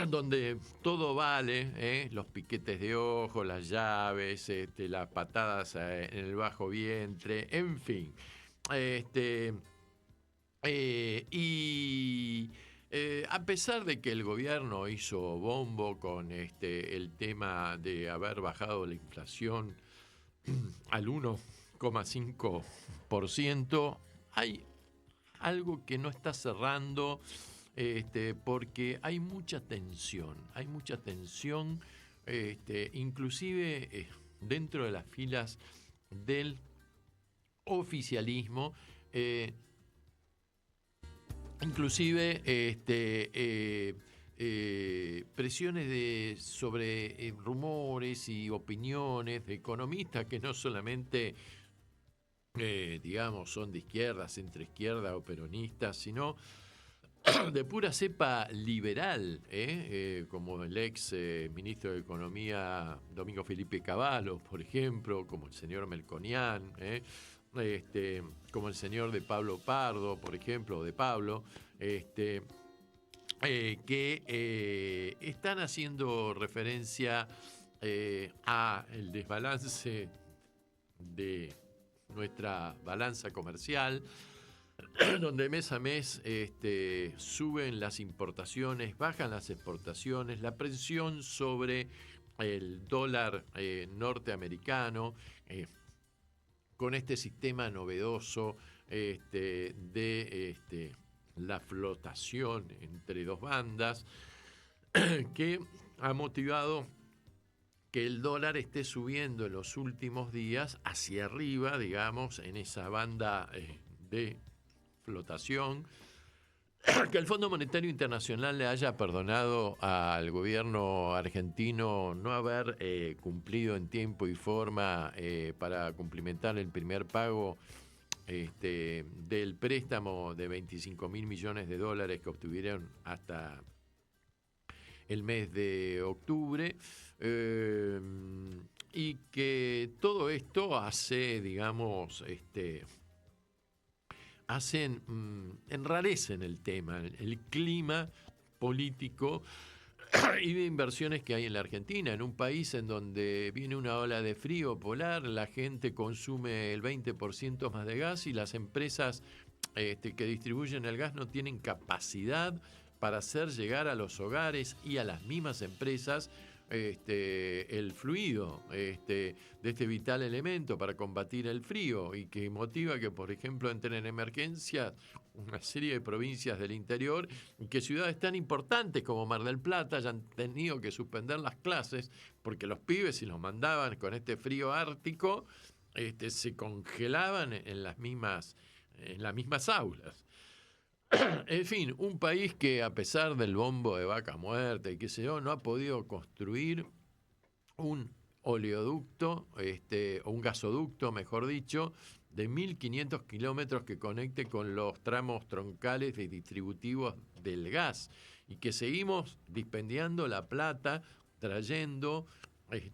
donde todo vale, los piquetes de ojo, las llaves, las patadas en el bajo vientre, en fin. A pesar de que el gobierno hizo bombo con el tema de haber bajado la inflación al 1,5%, hay algo que no está cerrando, porque hay mucha tensión, inclusive dentro de las filas del oficialismo, inclusive presiones sobre rumores y opiniones de economistas que no solamente son de izquierda, centroizquierda o peronistas, sino de pura cepa liberal, como el ex ministro de Economía Domingo Felipe Cavallo, por ejemplo, como el señor Melconian, como el señor de Pablo Pardo, por ejemplo, de Pablo, que están haciendo referencia a el desbalance de nuestra balanza comercial, donde mes a mes suben las importaciones, bajan las exportaciones, la presión sobre el dólar norteamericano, con este sistema novedoso de la flotación entre dos bandas, que ha motivado que el dólar esté subiendo en los últimos días hacia arriba, digamos, en esa banda de flotación, que el Fondo Monetario Internacional le haya perdonado al gobierno argentino no haber cumplido en tiempo y forma para cumplimentar el primer pago del préstamo de 25.000 millones de dólares que obtuvieron hasta el mes de octubre, y que todo esto hace, digamos, enrarecen el tema, el clima político y de inversiones que hay en la Argentina, en un país en donde viene una ola de frío polar, la gente consume el 20% más de gas y las empresas que distribuyen el gas no tienen capacidad para hacer llegar a los hogares y a las mismas empresas el fluido de este vital elemento para combatir el frío y que motiva que, por ejemplo, entren en emergencia una serie de provincias del interior y que ciudades tan importantes como Mar del Plata hayan tenido que suspender las clases porque los pibes, si los mandaban con este frío ártico, se congelaban en las mismas aulas. En fin, un país que a pesar del bombo de vaca muerta y qué sé yo, no ha podido construir un oleoducto, o un gasoducto, mejor dicho, de 1.500 kilómetros que conecte con los tramos troncales y distributivos del gas, y que seguimos dispendiando la plata, trayendo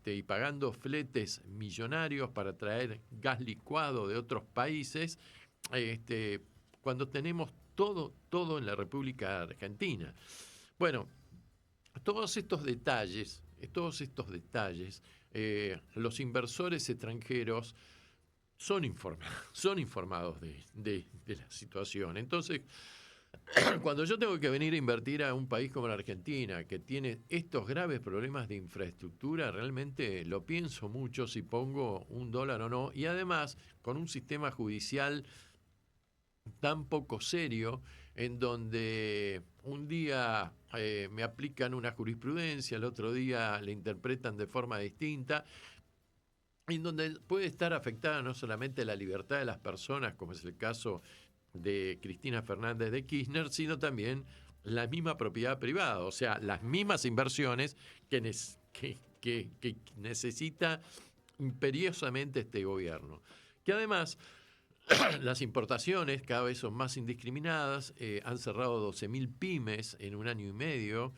y pagando fletes millonarios para traer gas licuado de otros países, cuando tenemos todo en la República Argentina. Bueno, todos estos detalles, los inversores extranjeros son informados de la situación. Entonces, cuando yo tengo que venir a invertir a un país como la Argentina, que tiene estos graves problemas de infraestructura, realmente lo pienso mucho si pongo $1 o no, y además con un sistema judicial tan poco serio, en donde un día me aplican una jurisprudencia, el otro día la interpretan de forma distinta, en donde puede estar afectada no solamente la libertad de las personas, como es el caso de Cristina Fernández de Kirchner, sino también la misma propiedad privada, o sea, las mismas inversiones que necesita imperiosamente este gobierno. Que además las importaciones cada vez son más indiscriminadas, han cerrado 12.000 pymes en un año y medio,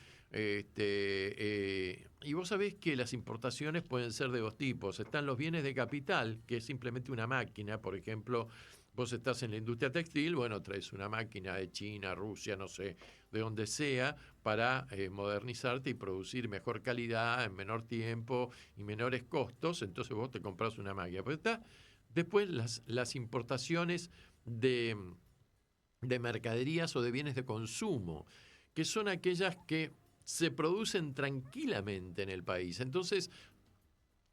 y vos sabés que las importaciones pueden ser de dos tipos. Están los bienes de capital, que es simplemente una máquina, por ejemplo, vos estás en la industria textil, bueno, traes una máquina de China, Rusia, no sé, de donde sea, para modernizarte y producir mejor calidad, en menor tiempo y menores costos, entonces vos te compras una máquina. Pero está después las importaciones de mercaderías o de bienes de consumo, que son aquellas que se producen tranquilamente en el país. Entonces,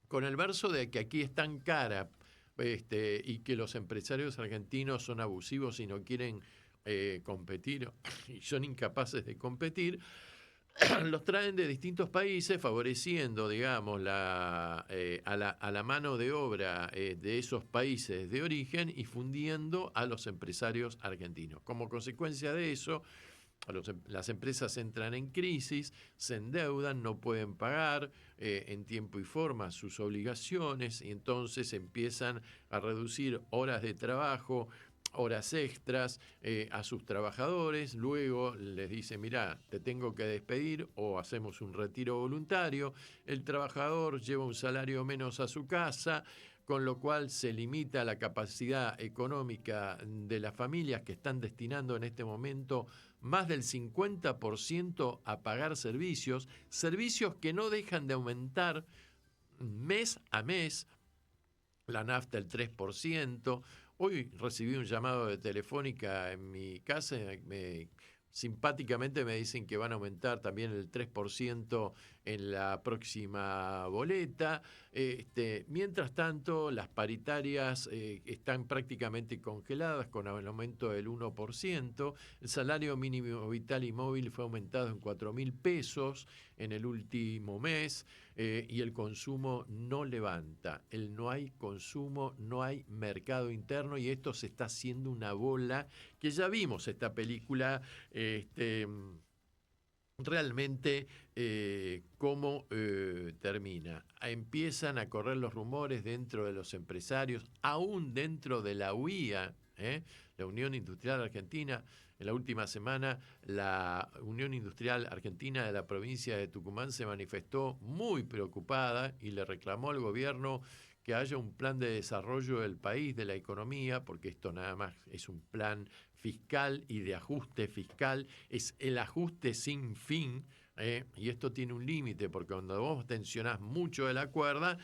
con el verso de que aquí es tan cara y que los empresarios argentinos son abusivos y no quieren competir y son incapaces de competir, los traen de distintos países favoreciendo, digamos, a la mano de obra de esos países de origen y fundiendo a los empresarios argentinos. Como consecuencia de eso, las empresas entran en crisis, se endeudan, no pueden pagar en tiempo y forma sus obligaciones y entonces empiezan a reducir horas de trabajo, horas extras a sus trabajadores, luego les dice, mirá, te tengo que despedir o hacemos un retiro voluntario, el trabajador lleva un salario menos a su casa, con lo cual se limita la capacidad económica de las familias que están destinando en este momento más del 50% a pagar servicios que no dejan de aumentar mes a mes, la nafta el 3%. Hoy recibí un llamado de Telefónica en mi casa, simpáticamente me dicen que van a aumentar también el 3% en la próxima boleta. Mientras tanto, las paritarias están prácticamente congeladas con el aumento del 1%. El salario mínimo vital y móvil fue aumentado en 4.000 pesos en el último mes y el consumo no levanta. No hay consumo, no hay mercado interno y esto se está haciendo una bola que ya vimos esta película realmente cómo termina. Empiezan a correr los rumores dentro de los empresarios, aún dentro de la UIA, la Unión Industrial Argentina. En la última semana, la Unión Industrial Argentina de la provincia de Tucumán se manifestó muy preocupada y le reclamó al gobierno que haya un plan de desarrollo del país, de la economía, porque esto nada más es un plan fiscal y de ajuste fiscal, es el ajuste sin fin, y esto tiene un límite, porque cuando vos tensionás mucho de la cuerda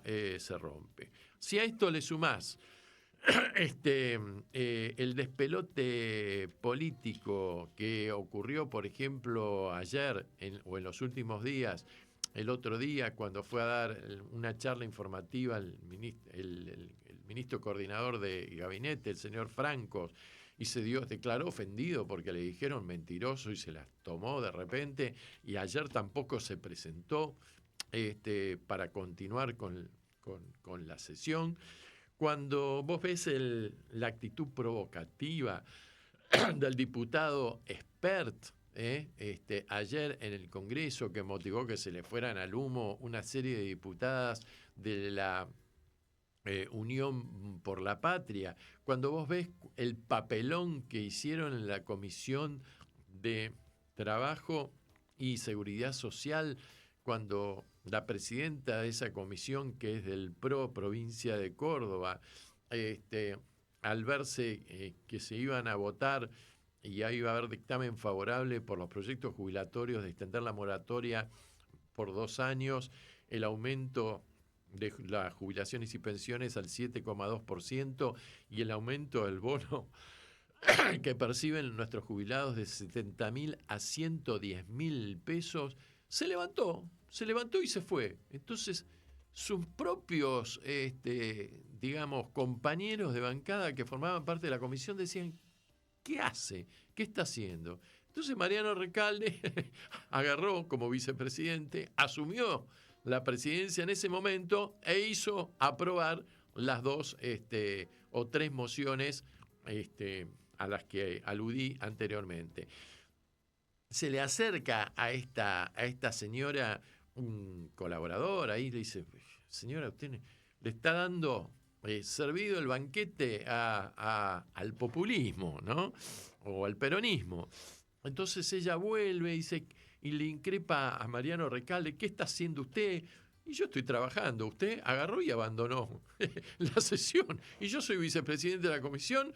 se rompe. Si a esto le sumás el despelote político que ocurrió, por ejemplo, ayer o en los últimos días el otro día cuando fue a dar una charla informativa el ministro coordinador de gabinete, el señor Francos, y declaró ofendido porque le dijeron mentiroso y se las tomó de repente, y ayer tampoco se presentó para continuar con la sesión. Cuando vos ves la actitud provocativa del diputado Espert, ayer en el Congreso, que motivó que se le fueran al humo una serie de diputadas de la Unión por la Patria, cuando vos ves el papelón que hicieron en la Comisión de Trabajo y Seguridad Social, cuando la presidenta de esa comisión, que es del PRO Provincia de Córdoba, al verse que se iban a votar y ahí iba a haber dictamen favorable por los proyectos jubilatorios de extender la moratoria por 2 años, el aumento de las jubilaciones y pensiones al 7,2% y el aumento del bono que perciben nuestros jubilados de 70.000 a 110.000 pesos, se levantó y se fue. Entonces, sus propios, compañeros de bancada que formaban parte de la comisión decían, ¿qué hace? ¿Qué está haciendo? Entonces Mariano Recalde agarró como vicepresidente, asumió la presidencia en ese momento e hizo aprobar las 2 o 3 mociones a las que aludí anteriormente. Se le acerca a esta señora un colaborador, ahí le dice, señora, usted le está dando servido el banquete al populismo, ¿no? O al peronismo. Entonces ella vuelve y le increpa a Mariano Recalde, ¿qué está haciendo usted? Y yo estoy trabajando. Usted agarró y abandonó la sesión. Y yo soy vicepresidente de la comisión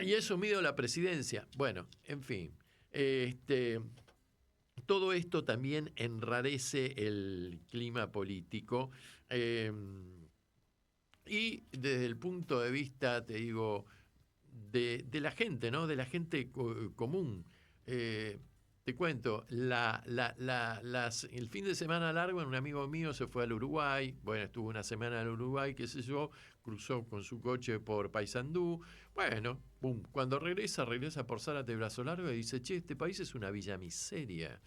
y he asumido la presidencia. Bueno, en fin. Todo esto también enrarece el clima político. Y desde el punto de vista, te digo, de la gente, ¿no? De la gente común. Te cuento, el fin de semana largo, un amigo mío se fue al Uruguay, bueno, estuvo una semana en Uruguay, qué sé yo, cruzó con su coche por Paysandú, bueno, pum, cuando regresa por Zárate Brazo Largo y dice, che, este país es una villa miseria,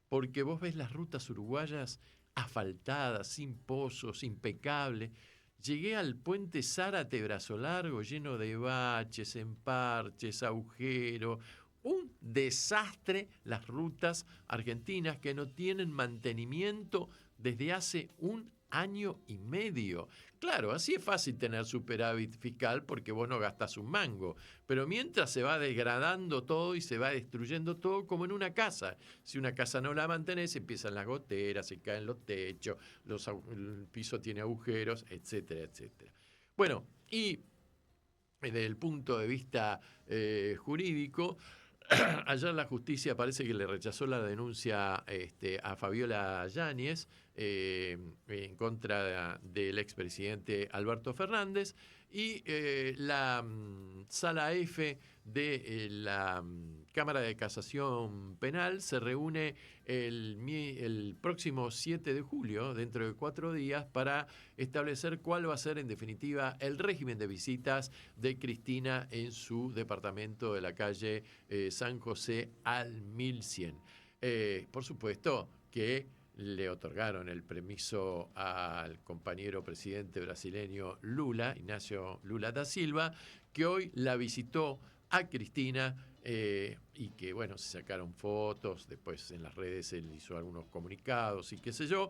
porque vos ves las rutas uruguayas asfaltadas, sin pozos, impecables. Llegué al puente Zárate Brazo Largo lleno de baches, emparches, agujeros. Un desastre las rutas argentinas que no tienen mantenimiento desde hace 1 año y medio. Claro, así es fácil tener superávit fiscal porque vos no gastás un mango, pero mientras se va degradando todo y se va destruyendo todo como en una casa. Si una casa no la mantenés, empiezan las goteras, se caen los techos, el piso tiene agujeros, etcétera, etcétera. Bueno, y desde el punto de vista jurídico, ayer la justicia parece que le rechazó la denuncia a Fabiola Yáñez en contra del expresidente Alberto Fernández y la Sala F de la Cámara de Casación Penal se reúne el próximo 7 de julio, dentro de 4 días, para establecer cuál va a ser en definitiva el régimen de visitas de Cristina en su departamento de la calle San José al 1100. Por supuesto que le otorgaron el permiso al compañero presidente brasileño Lula, Ignacio Lula da Silva, que hoy la visitó a Cristina y que, bueno, se sacaron fotos, después en las redes él hizo algunos comunicados y qué sé yo.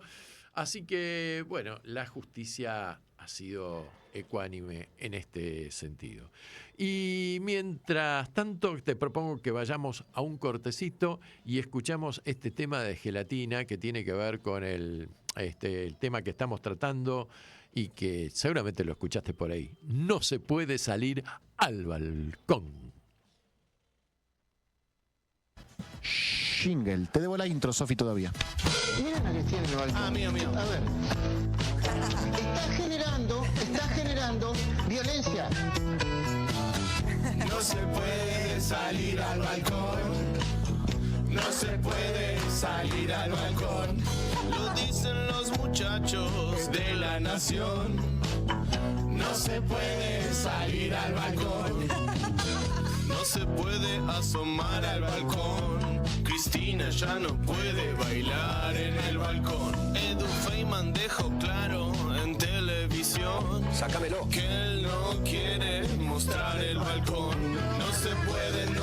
Así que, bueno, la justicia ha sido ecuánime en este sentido. Y mientras tanto, te propongo que vayamos a un cortecito y escuchamos este tema de gelatina que tiene que ver con el tema que estamos tratando y que seguramente lo escuchaste por ahí. No se puede salir al balcón. Jingle. Te debo la intro, Sofi, todavía. Miren a que tiene el balcón. Ah, mío. A ver. Está generando violencia. No se puede salir al balcón no se puede salir al balcón. Lo dicen los muchachos de la nación. No se puede salir al balcón. No se puede asomar al balcón. Cristina ya no puede bailar en el balcón. Edu Feynman dejó claro en televisión, sácamelo, que él no quiere mostrar el balcón. No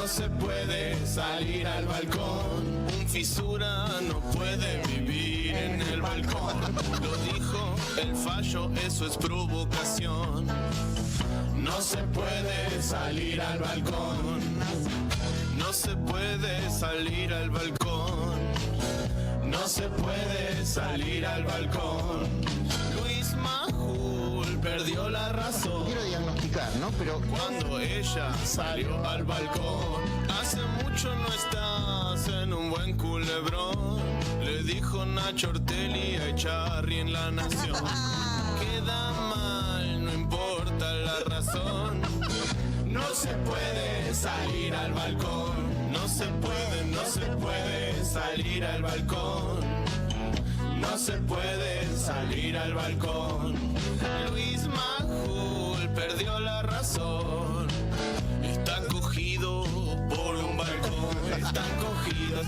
se puede salir al balcón. Un fisura no puede vivir en el balcón. Lo dijo el fallo, eso es provocación. No se puede salir al balcón. No se puede salir al balcón. No se puede salir al balcón. Luis Majul perdió la razón. Quiero diagnosticar, ¿no? Pero cuando ella salió al balcón, hace mucho no estás en un buen culebrón. Le dijo Nacho Ortelli a Echarri en La Nación. Queda mal, no importa la razón. No se puede salir al balcón. No se puede salir al balcón. No se puede salir al balcón. Luis Majul perdió la razón. Están cogidos por un balcón. Están cogidos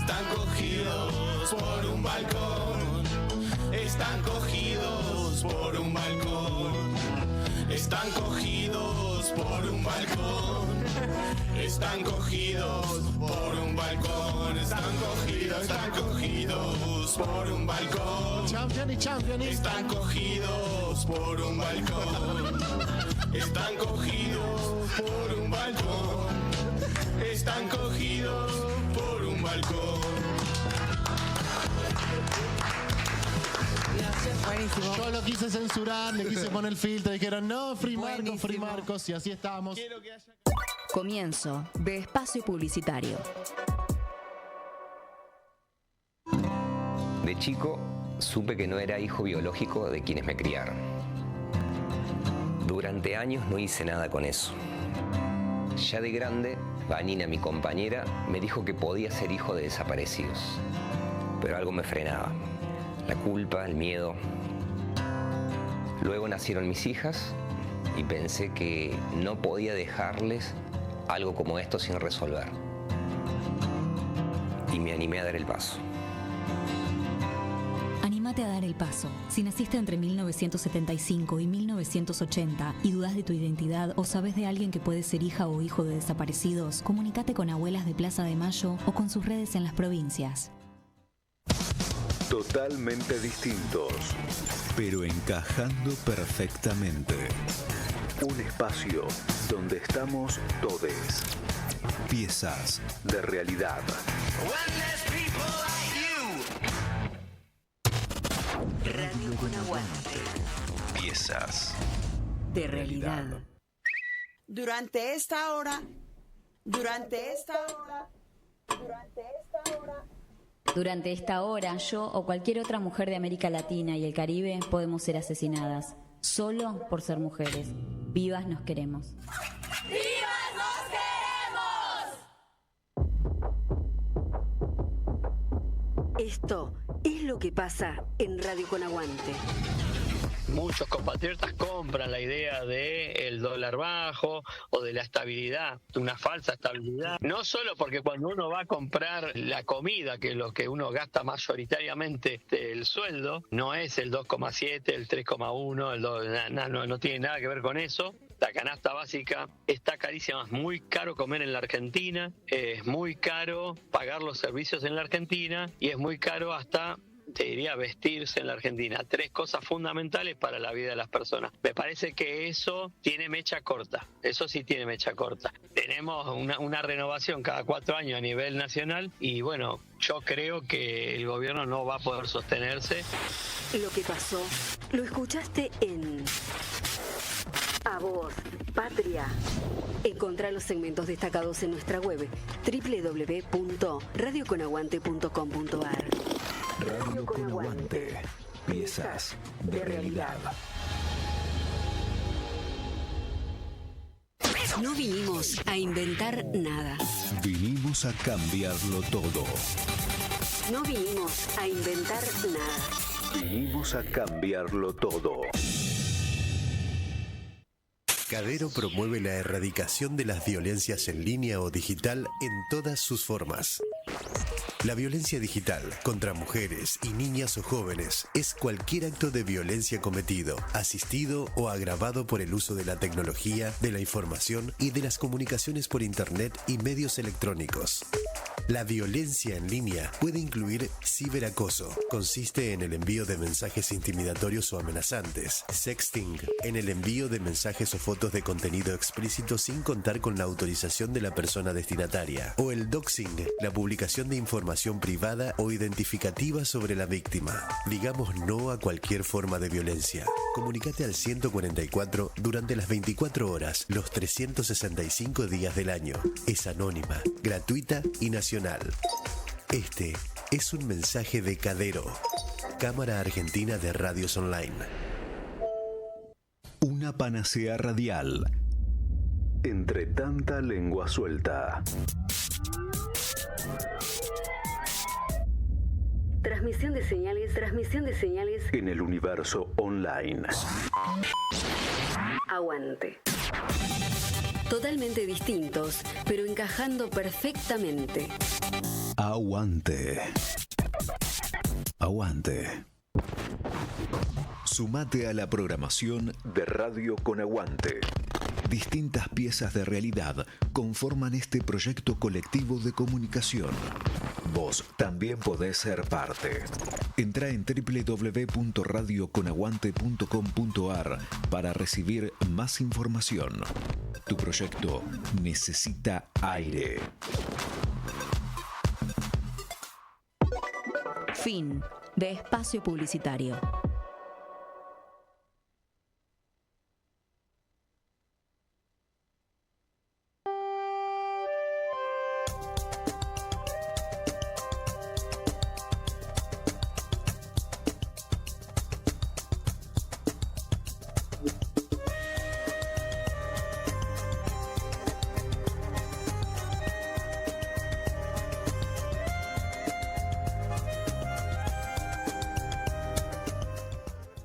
por un balcón. Están cogidos por un balcón. Están cogidos por un balcón. Están cogidos por un balcón. Están cogidos por un balcón. Champion y champion. Están cogidos por un balcón. Están cogidos por un balcón. Están cogidos por un balcón. Buenísimo. Yo lo quise censurar, le quise poner el filtro, dijeron no, Free Marcos, y así estábamos. Comienzo de espacio publicitario. De chico supe que no era hijo biológico de quienes me criaron. Durante años no hice nada con eso. Ya de grande, Vanina, mi compañera, me dijo que podía ser hijo de desaparecidos. Pero algo me frenaba. La culpa, el miedo. Luego nacieron mis hijas y pensé que no podía dejarles algo como esto sin resolver. Y me animé a dar el paso. Anímate a dar el paso. Si naciste entre 1975 y 1980 y dudas de tu identidad o sabes de alguien que puede ser hija o hijo de desaparecidos, comunícate con Abuelas de Plaza de Mayo o con sus redes en las provincias. Totalmente distintos, pero encajando perfectamente. Un espacio donde estamos todes. Piezas de realidad. Radio con Aguante. Piezas De realidad. Durante esta hora. Durante esta hora, yo o cualquier otra mujer de América Latina y el Caribe podemos ser asesinadas, solo por ser mujeres. Vivas nos queremos. ¡Vivas nos queremos! Esto es lo que pasa en Radio con Aguante. Muchos compatriotas compran la idea de el dólar bajo o de la estabilidad, una falsa estabilidad. No solo porque cuando uno va a comprar la comida, que es lo que uno gasta mayoritariamente el sueldo, no es el 2,7, el 3,1, no tiene nada que ver con eso. La canasta básica está carísima, es muy caro comer en la Argentina, es muy caro pagar los servicios en la Argentina y es muy caro hasta, te diría, vestirse en la Argentina. 3 cosas fundamentales para la vida de las personas. Me parece que eso tiene mecha corta. Eso sí tiene mecha corta. Tenemos una renovación cada 4 años a nivel nacional y bueno, yo creo que el gobierno no va a poder sostenerse. Lo que pasó, lo escuchaste en A Voz, Patria. Encontrá los segmentos destacados en nuestra web www.radioconaguante.com.ar. Radio con Aguante. Piezas de realidad. No vinimos a inventar nada. Vinimos a cambiarlo todo. No vinimos a inventar nada. Vinimos a cambiarlo todo. Cadero promueve la erradicación de las violencias en línea o digital en todas sus formas. La violencia digital contra mujeres y niñas o jóvenes es cualquier acto de violencia cometido, asistido o agravado por el uso de la tecnología, de la información y de las comunicaciones por Internet y medios electrónicos. La violencia en línea puede incluir ciberacoso. Consiste en el envío de mensajes intimidatorios o amenazantes. Sexting, en el envío de mensajes o fotos de contenido explícito sin contar con la autorización de la persona destinataria. O el doxing, la publicación de información privada o identificativa sobre la víctima. Digamos no a cualquier forma de violencia. Comunícate al 144 durante las 24 horas, los 365 días del año. Es anónima, gratuita y nacional. Este es un mensaje de Cadero, Cámara Argentina de Radios Online. Una panacea radial. Entre tanta lengua suelta. Transmisión de señales En el universo online. Aguante. Totalmente distintos, pero encajando perfectamente. Aguante. Aguante. Sumate a la programación de Radio con Aguante. Distintas piezas de realidad conforman este proyecto colectivo de comunicación. Vos también podés ser parte. Entrá en www.radioconaguante.com.ar para recibir más información. Tu proyecto necesita aire. Fin de espacio publicitario.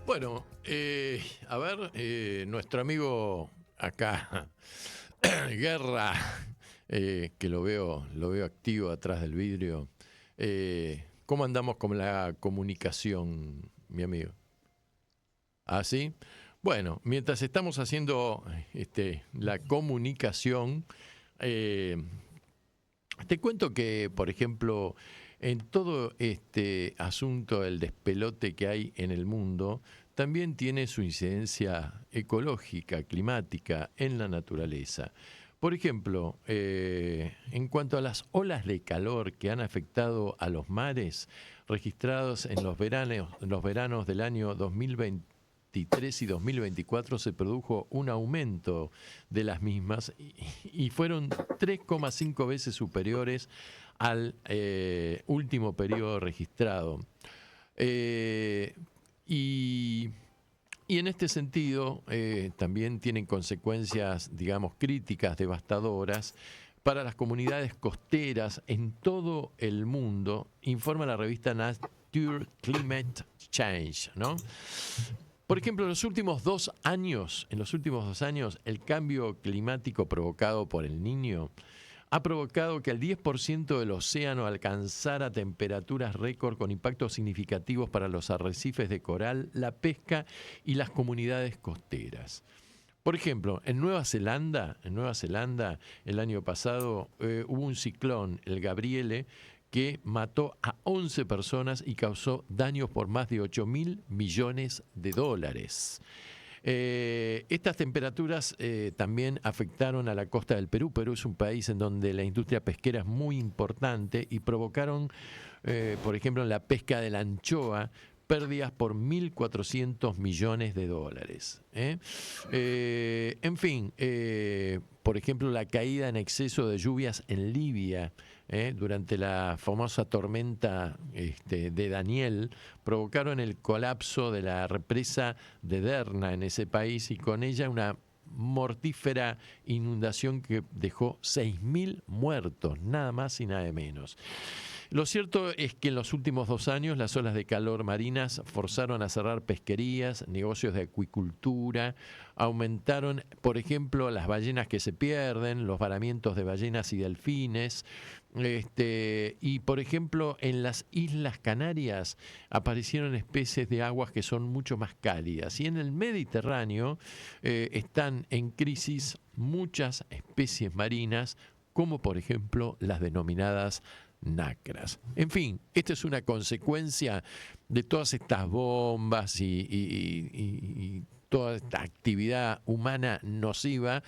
Bueno, a ver, nuestro amigo acá, Guerra, que lo veo activo atrás del vidrio. ¿Cómo andamos con la comunicación, mi amigo? ¿Ah, sí? Bueno, mientras estamos haciendo la comunicación, te cuento que, por ejemplo, en todo este asunto del despelote que hay en el mundo, también tiene su incidencia ecológica, climática, en la naturaleza. Por ejemplo, en cuanto a las olas de calor que han afectado a los mares, registrados en los veranos del año 2023 y 2024, se produjo un aumento de las mismas y fueron 3,5 veces superiores al último periodo registrado. Y en este sentido también tienen consecuencias, digamos, críticas, devastadoras para las comunidades costeras en todo el mundo, informa la revista Nature Climate Change, ¿no? Por ejemplo, en los últimos 2 años, el cambio climático provocado por el Niño ha provocado que el 10% del océano alcanzara temperaturas récord con impactos significativos para los arrecifes de coral, la pesca y las comunidades costeras. Por ejemplo, en Nueva Zelanda, el año pasado hubo un ciclón, el Gabriele, que mató a 11 personas y causó daños por más de $8.000 millones. Estas temperaturas también afectaron a la costa del Perú. Perú es un país en donde la industria pesquera es muy importante y provocaron, por ejemplo, en la pesca de la anchoa, pérdidas por $1.400 millones. En fin, por ejemplo, la caída en exceso de lluvias en Libia durante la famosa tormenta de Daniel provocaron el colapso de la represa de Derna en ese país y con ella una mortífera inundación que dejó 6.000 muertos, nada más y nada menos. Lo cierto es que en los últimos 2 años las olas de calor marinas forzaron a cerrar pesquerías, negocios de acuicultura, aumentaron, por ejemplo, las ballenas que se pierden, los varamientos de ballenas y delfines, y por ejemplo en las Islas Canarias aparecieron especies de aguas que son mucho más cálidas, y en el Mediterráneo están en crisis muchas especies marinas, como por ejemplo las denominadas nacras. En fin, esta es una consecuencia de todas estas bombas y toda esta actividad humana nociva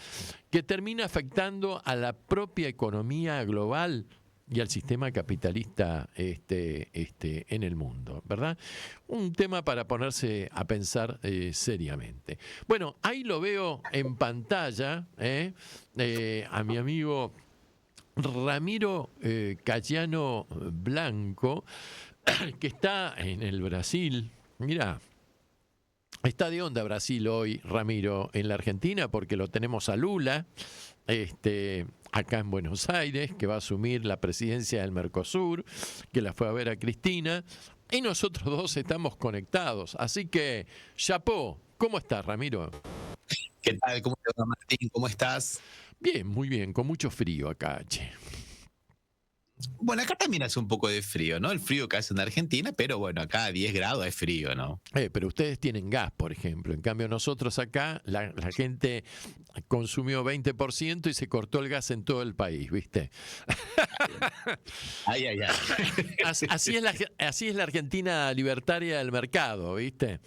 que termina afectando a la propia economía global y al sistema capitalista en el mundo, ¿verdad? Un tema para ponerse a pensar seriamente. Bueno, ahí lo veo en pantalla, a mi amigo Ramiro Cayano Blanco, que está en el Brasil. Mirá, está de onda Brasil hoy, Ramiro, en la Argentina, porque lo tenemos a Lula, acá en Buenos Aires, que va a asumir la presidencia del Mercosur, que la fue a ver a Cristina, y nosotros dos estamos conectados. Así que, chapó, ¿cómo estás, Ramiro? ¿Qué tal? ¿Cómo te va, Martín? ¿Cómo estás? Bien, muy bien, con mucho frío acá, che. Bueno, acá también hace un poco de frío, ¿no? El frío que hace en Argentina, pero bueno, acá a 10 grados es frío, ¿no? Pero ustedes tienen gas, por ejemplo. En cambio, nosotros acá, la gente consumió 20% y se cortó el gas en todo el país, ¿viste? Ay, ay, ay. Así es la Argentina libertaria del mercado, ¿viste?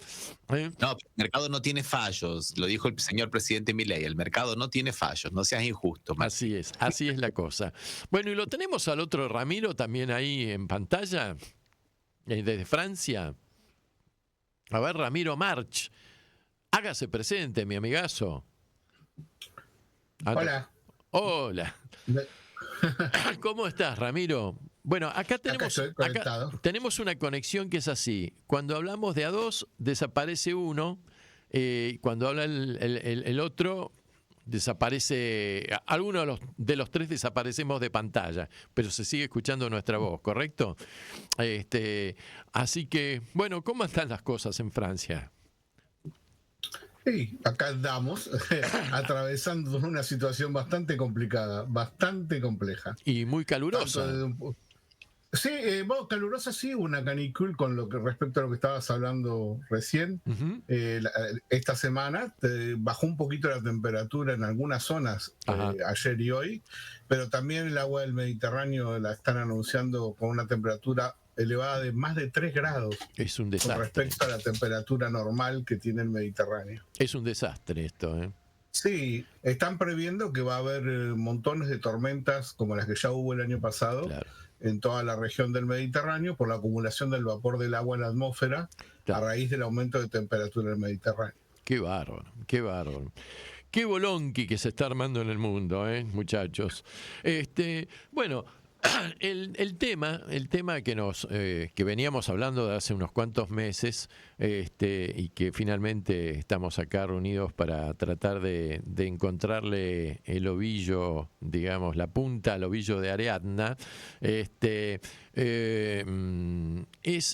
No, el mercado no tiene fallos, lo dijo el señor presidente Milei, el mercado no tiene fallos, no seas injusto, Martín. Así es la cosa. Bueno, y lo tenemos al otro Ramiro también ahí en pantalla, desde Francia. A ver, Ramiro March, hágase presente, mi amigazo. Hola. Hola. ¿Cómo estás, Ramiro? Bueno, acá tenemos una conexión que es así. Cuando hablamos de a dos, desaparece uno. Cuando habla el otro, desaparece. Alguno de los tres desaparecemos de pantalla, pero se sigue escuchando nuestra voz, ¿correcto? Así que, bueno, ¿cómo están las cosas en Francia? Sí, acá andamos atravesando una situación bastante complicada, bastante compleja. Y muy calurosa. Sí, calurosa sí, una canícula con lo que respecto a lo que estabas hablando recién. Esta semana bajó un poquito la temperatura en algunas zonas ayer y hoy, pero también el agua del Mediterráneo la están anunciando con una temperatura elevada de más de 3 grados. Es un desastre. Con respecto a la temperatura normal que tiene el Mediterráneo. Es un desastre esto, ¿eh? Sí, están previendo que va a haber montones de tormentas como las que ya hubo el año pasado. Claro. En toda la región del Mediterráneo por la acumulación del vapor del agua en la atmósfera a raíz del aumento de temperatura del Mediterráneo. Qué bárbaro, qué bárbaro. Qué bolonqui que se está armando en el mundo, muchachos. Bueno, el tema que veníamos hablando de hace unos cuantos meses, y que finalmente estamos acá reunidos para tratar de encontrarle el ovillo, digamos, la punta al ovillo de Ariadna, es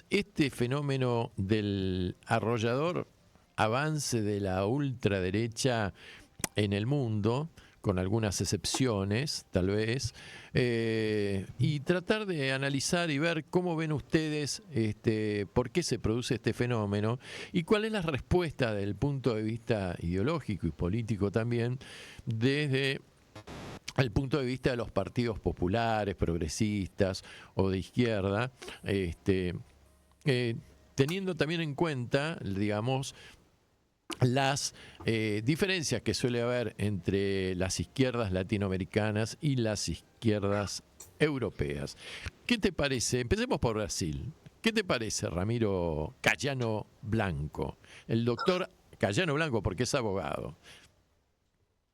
este fenómeno del arrollador avance de la ultraderecha en el mundo, con algunas excepciones, tal vez, y tratar de analizar y ver cómo ven ustedes por qué se produce este fenómeno y cuál es la respuesta desde el punto de vista ideológico y político también, desde el punto de vista de los partidos populares, progresistas o de izquierda, teniendo también en cuenta, digamos, las diferencias que suele haber entre las izquierdas latinoamericanas y las izquierdas europeas. ¿Qué te parece? Empecemos por Brasil. ¿Qué te parece, Ramiro Cayano Blanco? El doctor Cayano Blanco, porque es abogado.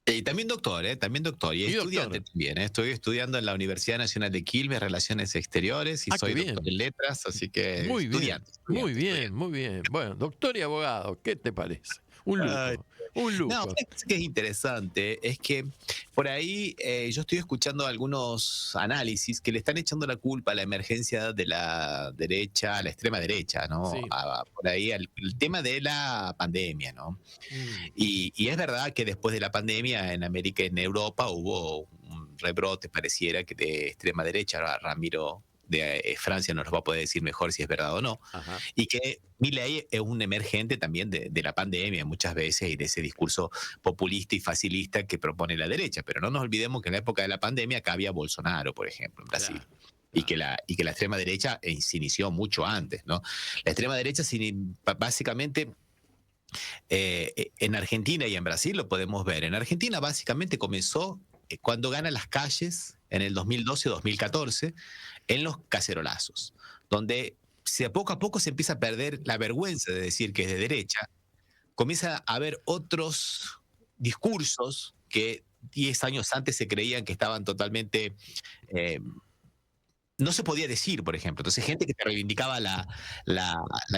Y también doctor, también doctor. Y estudiante doctor. También. Estoy estudiando en la Universidad Nacional de Quilmes, Relaciones Exteriores, y soy doctor en letras, así que muy estudiante. Bien, muy bien. Bueno, doctor y abogado, ¿qué te parece? Un lujo. Ay. Un lujo. No, es que es interesante, es que por ahí yo estoy escuchando algunos análisis que le están echando la culpa a la emergencia de la derecha, a la extrema derecha, ¿no? Sí. Por ahí el tema de la pandemia, ¿no? Y es verdad que después de la pandemia en América, en Europa, hubo un rebrote, pareciera que de extrema derecha. Ahora Ramiro de Francia nos lo va a poder decir mejor si es verdad o no. Ajá. Y que Milei es un emergente también de la pandemia muchas veces y de ese discurso populista y facilista que propone la derecha. Pero no nos olvidemos que en la época de la pandemia acá había Bolsonaro, por ejemplo, en Brasil. Claro. Y que la extrema derecha se inició mucho antes, ¿no? La extrema derecha básicamente en Argentina y en Brasil lo podemos ver. En Argentina básicamente comenzó cuando gana las calles en el 2012-2014 en los cacerolazos, donde poco a poco se empieza a perder la vergüenza de decir que es de derecha, comienza a haber otros discursos que 10 años antes se creían que estaban totalmente... no se podía decir, por ejemplo. Entonces, gente que te reivindicaba la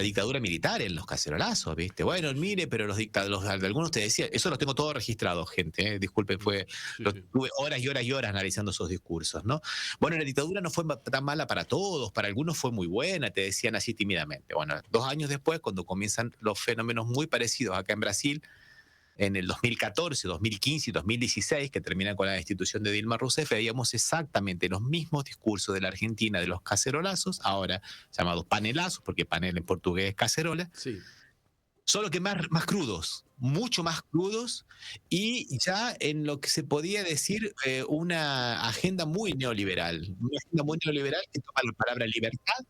dictadura militar en los cacerolazos, ¿viste? Bueno, mire, pero algunos te decían, eso lo tengo todo registrado, gente, disculpen, tuve horas y horas y horas analizando esos discursos, ¿no? Bueno, la dictadura no fue tan mala para todos, para algunos fue muy buena, te decían así tímidamente. Bueno, 2 años después, cuando comienzan los fenómenos muy parecidos acá en Brasil, en el 2014, 2015 y 2016, que terminan con la destitución de Dilma Rousseff, veíamos exactamente los mismos discursos de la Argentina de los cacerolazos, ahora llamados panelazos, porque panel en portugués es cacerola, Sí. solo que más crudos, mucho más crudos, y ya en lo que se podía decir una agenda muy neoliberal que toma la palabra libertad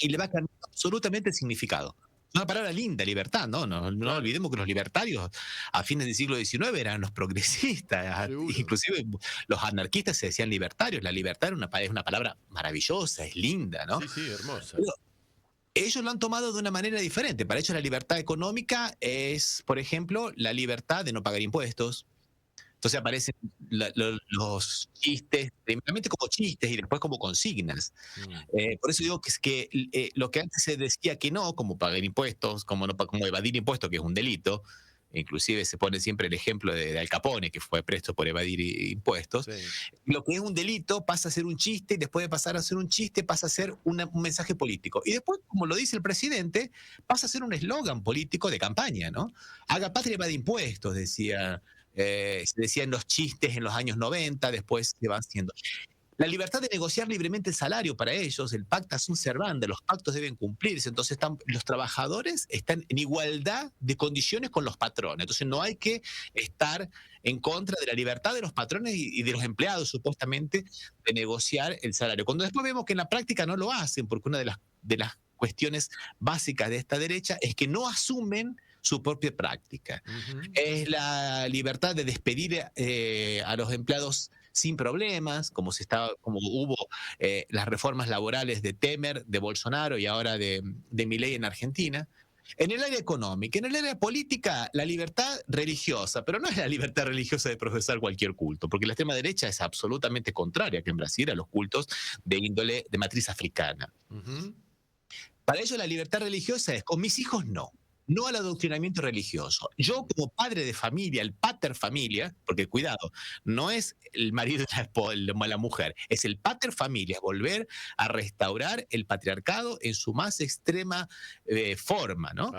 y le va cambiando absolutamente el significado. Una palabra linda, libertad, ¿no? No olvidemos que los libertarios a fines del siglo XIX eran los progresistas, inclusive los anarquistas se decían libertarios. La libertad es una palabra maravillosa, es linda, ¿no? Sí, sí, hermosa. Pero ellos lo han tomado de una manera diferente. Para ellos la libertad económica es, por ejemplo, la libertad de no pagar impuestos. Entonces aparecen los chistes, primeramente como chistes y después como consignas. Por eso digo que lo que antes se decía que no, como pagar impuestos, como evadir impuestos, que es un delito, inclusive se pone siempre el ejemplo de Al Capone, que fue preso por evadir impuestos. Sí. Lo que es un delito pasa a ser un chiste, y después de pasar a ser un chiste pasa a ser un mensaje político. Y después, como lo dice el presidente, pasa a ser un eslogan político de campaña, ¿no? Haga patria, evade impuestos, decía... se decía en los chistes en los años 90, después se van haciendo. La libertad de negociar libremente el salario para ellos, el pacta sunt servanda, los pactos deben cumplirse, entonces los trabajadores están en igualdad de condiciones con los patrones, entonces no hay que estar en contra de la libertad de los patrones y de los empleados, supuestamente, de negociar el salario. Cuando después vemos que en la práctica no lo hacen, porque una de las cuestiones básicas de esta derecha es que no asumen su propia práctica. Es la libertad de despedir a los empleados sin problemas, como hubo las reformas laborales de Temer, de Bolsonaro y ahora de Milei en Argentina. En el área económica, en el área política, la libertad religiosa, pero no es la libertad religiosa de profesar cualquier culto, porque la extrema derecha es absolutamente contraria que en Brasil a los cultos de matriz africana. Para ellos la libertad religiosa es, con mis hijos no al adoctrinamiento religioso. Yo como padre de familia, el pater familia, porque cuidado, no es el marido de la mujer, es el pater familia, volver a restaurar el patriarcado en su más extrema forma, ¿no?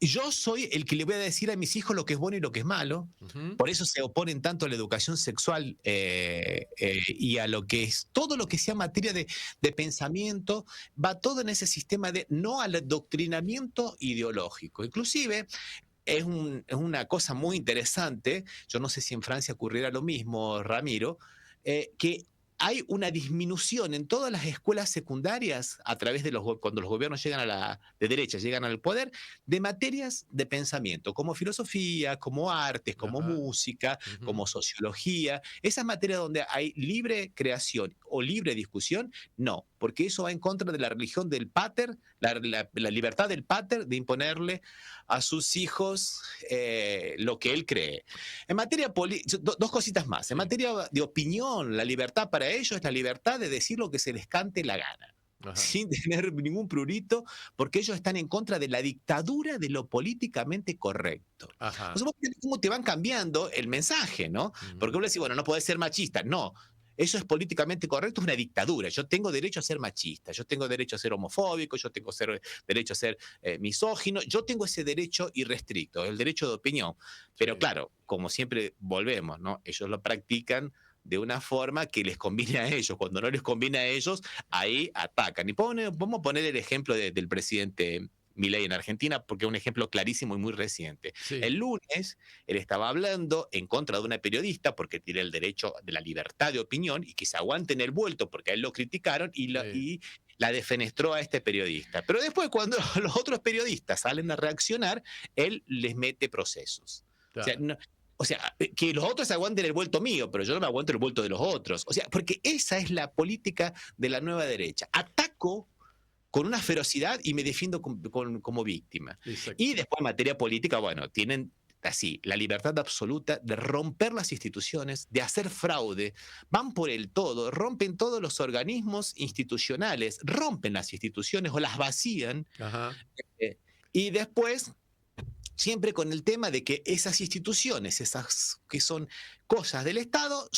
Yo soy el que le voy a decir a mis hijos lo que es bueno y lo que es malo. Por eso se oponen tanto a la educación sexual y a lo que es todo lo que sea materia de pensamiento, va todo en ese sistema de no al adoctrinamiento ideológico. Inclusive es una cosa muy interesante, yo no sé si en Francia ocurrirá lo mismo, Ramiro, que hay una disminución en todas las escuelas secundarias a través de cuando los gobiernos llegan de derecha, llegan al poder, de materias de pensamiento, como filosofía, como artes, como música, como sociología. Esas materias donde hay libre creación o libre discusión, no, porque eso va en contra de la religión del pater, la libertad del pater de imponerle a sus hijos lo que él cree. En materia dos cositas más. En materia de opinión, la libertad para ellos es la libertad de decir lo que se les cante la gana. sin tener ningún prurito, porque ellos están en contra de la dictadura de lo políticamente correcto. Ajá. O sea, vos fíjate cómo te van cambiando el mensaje, ¿no? Porque uno dice, bueno, no podés ser machista. No, eso es políticamente correcto, es una dictadura. Yo tengo derecho a ser machista, yo tengo derecho a ser homofóbico, yo tengo derecho a ser misógino, yo tengo ese derecho irrestricto, el derecho de opinión. Pero claro, como siempre volvemos, ¿no? Ellos lo practican de una forma que les conviene a ellos. Cuando no les conviene a ellos, ahí atacan. Y vamos a poner el ejemplo del presidente Milei en Argentina, porque es un ejemplo clarísimo y muy reciente. El lunes, él estaba hablando en contra de una periodista porque tiene el derecho de la libertad de opinión y que se aguante en el vuelto porque a él lo criticaron y la defenestró a este periodista. Pero después, cuando los otros periodistas salen a reaccionar, él les mete procesos. O sea, que los otros aguanten el vuelto mío, pero yo no me aguanto el vuelto de los otros. O sea, porque esa es la política de la nueva derecha. Ataco con una ferocidad y me defiendo como víctima. Exacto. Y después en materia política, bueno, tienen así la libertad absoluta de romper las instituciones, de hacer fraude, van por el todo, rompen todos los organismos institucionales, rompen las instituciones o las vacían. Y después siempre con el tema de que esas instituciones, esas que son cosas del Estado,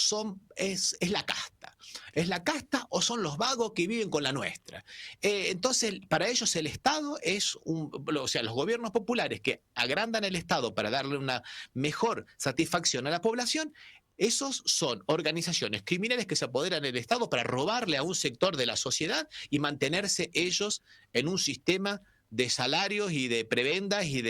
es la casta. Es la casta o son los vagos que viven con la nuestra. Entonces, para ellos el Estado es o sea, los gobiernos populares que agrandan el Estado para darle una mejor satisfacción a la población, esos son organizaciones criminales que se apoderan del Estado para robarle a un sector de la sociedad y mantenerse ellos en un sistema de salarios y de prebendas y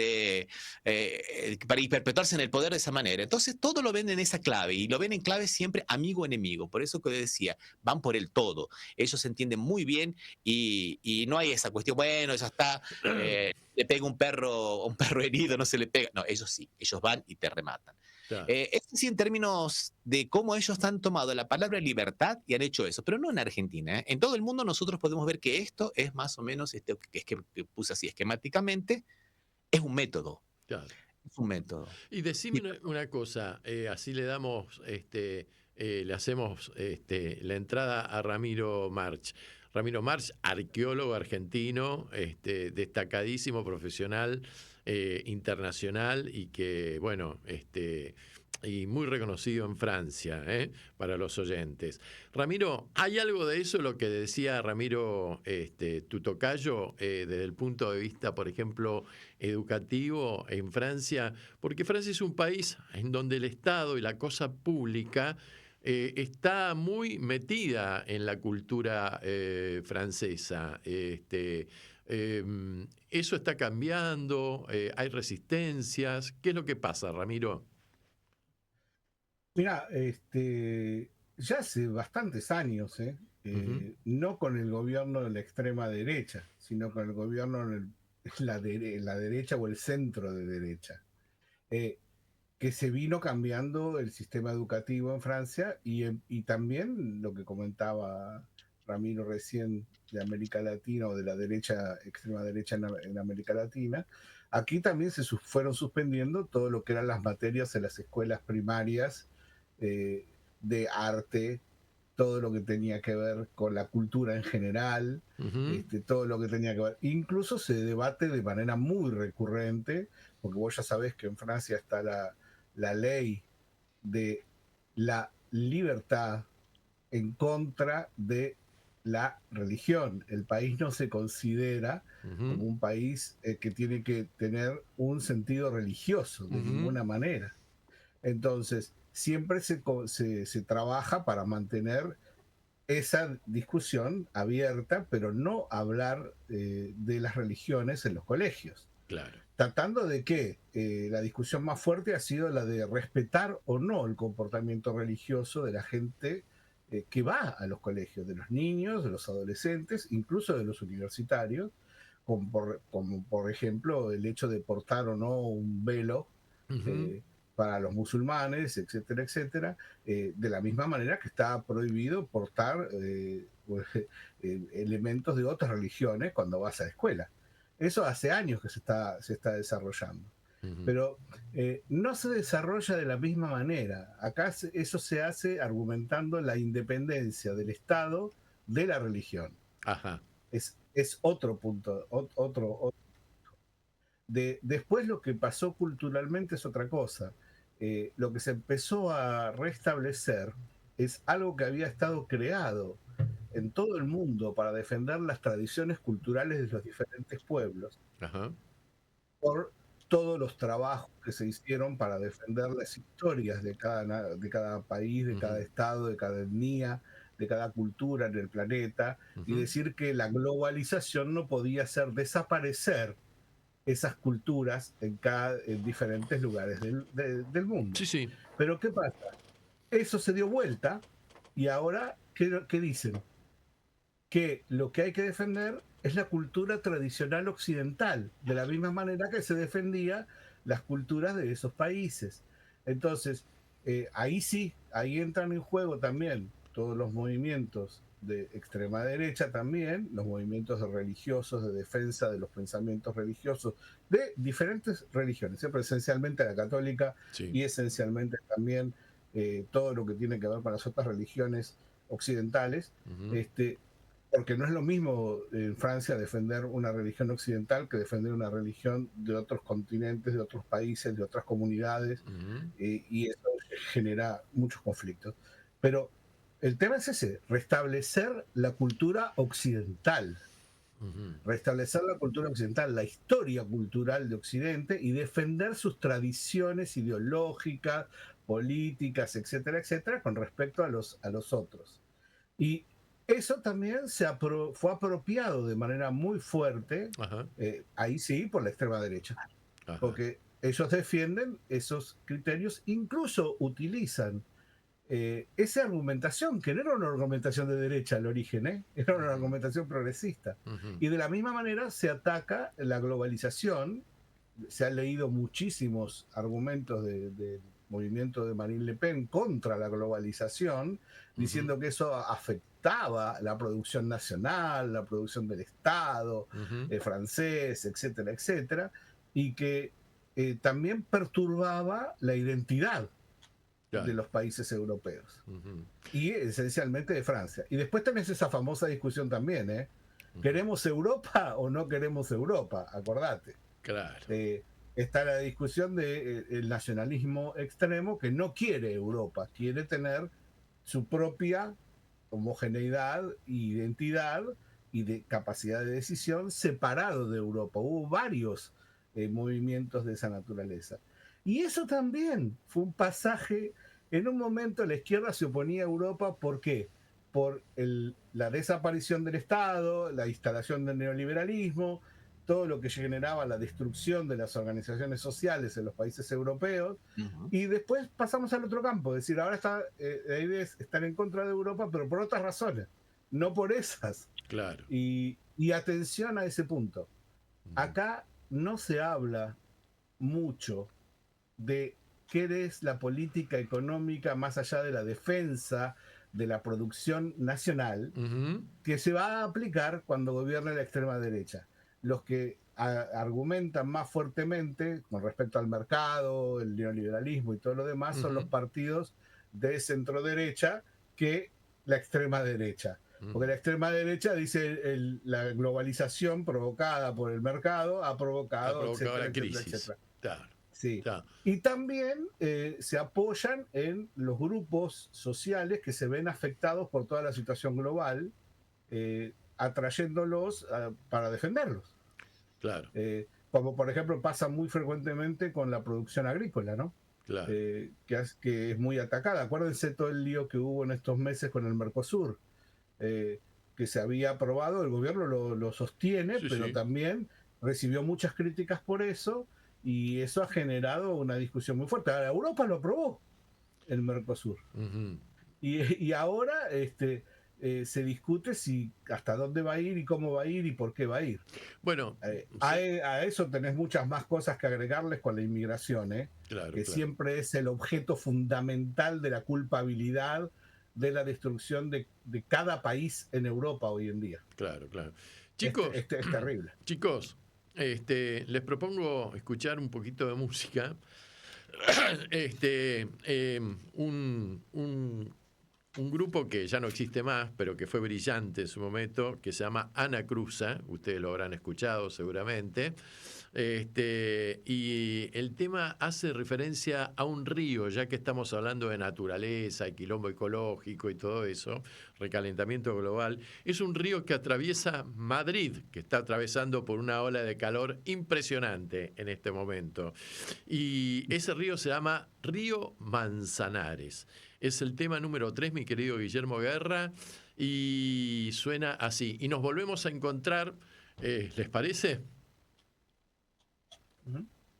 para perpetuarse en el poder de esa manera. Entonces todo lo ven en esa clave y lo ven en clave siempre amigo-enemigo. Por eso que decía, van por el todo. Ellos se entienden muy bien y no hay esa cuestión, bueno, ya está, le pega un perro herido, no se le pega. No, ellos sí, ellos van y te rematan. Esto sí en términos de cómo ellos han tomado la palabra libertad y han hecho eso, pero no en Argentina. En todo el mundo nosotros podemos ver que esto es más o menos, que puse así esquemáticamente, es un método. Es un método. Y decime una cosa, así le damos, le hacemos la entrada a Ramiro March. Ramiro March, arqueólogo argentino, destacadísimo profesional internacional y que, bueno, y muy reconocido en Francia, para los oyentes. Ramiro, ¿hay algo de eso, lo que decía Ramiro, tu tocayo, desde el punto de vista, por ejemplo, educativo en Francia? Porque Francia es un país en donde el Estado y la cosa pública está muy metida en la cultura francesa. ¿Eso está cambiando? ¿Hay resistencias? ¿Qué es lo que pasa, Ramiro? Mira, ya hace bastantes años, no con el gobierno de la extrema derecha, sino con el gobierno de la derecha o el centro de derecha, que se vino cambiando el sistema educativo en Francia y también lo que comentaba Ramiro recién de América Latina o de la derecha, extrema derecha en América Latina. Aquí también se fueron suspendiendo todo lo que eran las materias en las escuelas primarias de arte, todo lo que tenía que ver con la cultura en general, todo lo que tenía que ver. Incluso se debate de manera muy recurrente, porque vos ya sabés que en Francia está la ley de la libertad en contra de la religión. El país no se considera como un país que tiene que tener un sentido religioso de ninguna manera. Entonces, siempre se trabaja para mantener esa discusión abierta, pero no hablar de las religiones en los colegios. Claro. Tratando de que la discusión más fuerte ha sido la de respetar o no el comportamiento religioso de la gente que va a los colegios, de los niños, de los adolescentes, incluso de los universitarios, como por ejemplo el hecho de portar o no un velo para los musulmanes, etcétera, etcétera, de la misma manera que está prohibido portar elementos de otras religiones cuando vas a la escuela. Eso hace años que se está desarrollando. Pero no se desarrolla de la misma manera. Acá eso se hace argumentando la independencia del Estado de la religión. es otro punto, otro. Después lo que pasó culturalmente es otra cosa. Lo que se empezó a restablecer es algo que había estado creado en todo el mundo para defender las tradiciones culturales de los diferentes pueblos, por todos los trabajos que se hicieron para defender las historias de cada país, de cada estado, de cada etnia, de cada cultura en el planeta, y decir que la globalización no podía hacer desaparecer esas culturas en diferentes lugares del mundo. Sí. Pero ¿qué pasa? Eso se dio vuelta y ahora, ¿qué dicen? Que lo que hay que defender es la cultura tradicional occidental, de la misma manera que se defendía las culturas de esos países. Entonces, ahí entran en juego también todos los movimientos de extrema derecha también, los movimientos religiosos de defensa de los pensamientos religiosos de diferentes religiones, pero esencialmente la católica y esencialmente también todo lo que tiene que ver con las otras religiones occidentales, porque no es lo mismo en Francia defender una religión occidental que defender una religión de otros continentes, de otros países, de otras comunidades, y eso genera muchos conflictos. Pero el tema es ese, restablecer la cultura occidental. Restablecer la cultura occidental, la historia cultural de Occidente y defender sus tradiciones ideológicas, políticas, etcétera, etcétera, con respecto a los otros. Y eso también fue apropiado de manera muy fuerte, ahí sí, por la extrema derecha. Porque ellos defienden esos criterios, incluso utilizan esa argumentación, que no era una argumentación de derecha al origen, era una argumentación progresista. Y de la misma manera se ataca la globalización. Se han leído muchísimos argumentos del movimiento de Marine Le Pen contra la globalización, diciendo que eso afectaba la producción nacional, la producción del Estado francés, etcétera, etcétera, y que también perturbaba la identidad de los países europeos y esencialmente de Francia. Y después tenés esa famosa discusión también, ¿queremos Europa o no queremos Europa? Acordate. Claro. Está la discusión del nacionalismo extremo que no quiere Europa, quiere tener su propia homogeneidad, identidad y de capacidad de decisión separado de Europa. Hubo varios movimientos de esa naturaleza. Y eso también fue un pasaje. En un momento la izquierda se oponía a Europa, ¿por qué? Por la desaparición del Estado, la instalación del neoliberalismo, todo lo que generaba la destrucción de las organizaciones sociales en los países europeos. Y después pasamos al otro campo, es decir, ahora la idea es estar en contra de Europa, pero por otras razones, no por esas. Claro. Y atención a ese punto. Acá no se habla mucho de qué es la política económica más allá de la defensa de la producción nacional que se va a aplicar cuando gobierne la extrema derecha. Los que argumentan más fuertemente con respecto al mercado, el neoliberalismo y todo lo demás son los partidos de centro derecha que la extrema derecha. Porque la extrema derecha dice la globalización provocada por el mercado ha provocado etcétera, la etcétera, crisis. etcétera. Claro. Sí. Claro. Y también se apoyan en los grupos sociales que se ven afectados por toda la situación global, atrayéndolos para defenderlos. Claro. Como por ejemplo pasa muy frecuentemente con la producción agrícola, ¿no? Claro. Que es muy atacada. Acuérdense todo el lío que hubo en estos meses con el Mercosur, que se había aprobado, el gobierno lo sostiene, pero también recibió muchas críticas por eso, y eso ha generado una discusión muy fuerte. Ahora, Europa lo aprobó, el Mercosur. Y ahora se discute hasta dónde va a ir y cómo va a ir y por qué va a ir. Bueno, a eso tenés muchas más cosas que agregarles con la inmigración, que siempre es el objeto fundamental de la culpabilidad de la destrucción de cada país en Europa hoy en día. Claro, claro. Chicos, es terrible. Chicos, les propongo escuchar un poquito de música. un grupo que ya no existe más, pero que fue brillante en su momento, que se llama Anacruza, ustedes lo habrán escuchado seguramente. Y el tema hace referencia a un río, ya que estamos hablando de naturaleza, y quilombo ecológico y todo eso, recalentamiento global. Es un río que atraviesa Madrid, que está atravesando por una ola de calor impresionante en este momento. Y ese río se llama Río Manzanares. Es el tema número 3, mi querido Guillermo Guerra, y suena así. Y nos volvemos a encontrar, ¿les parece?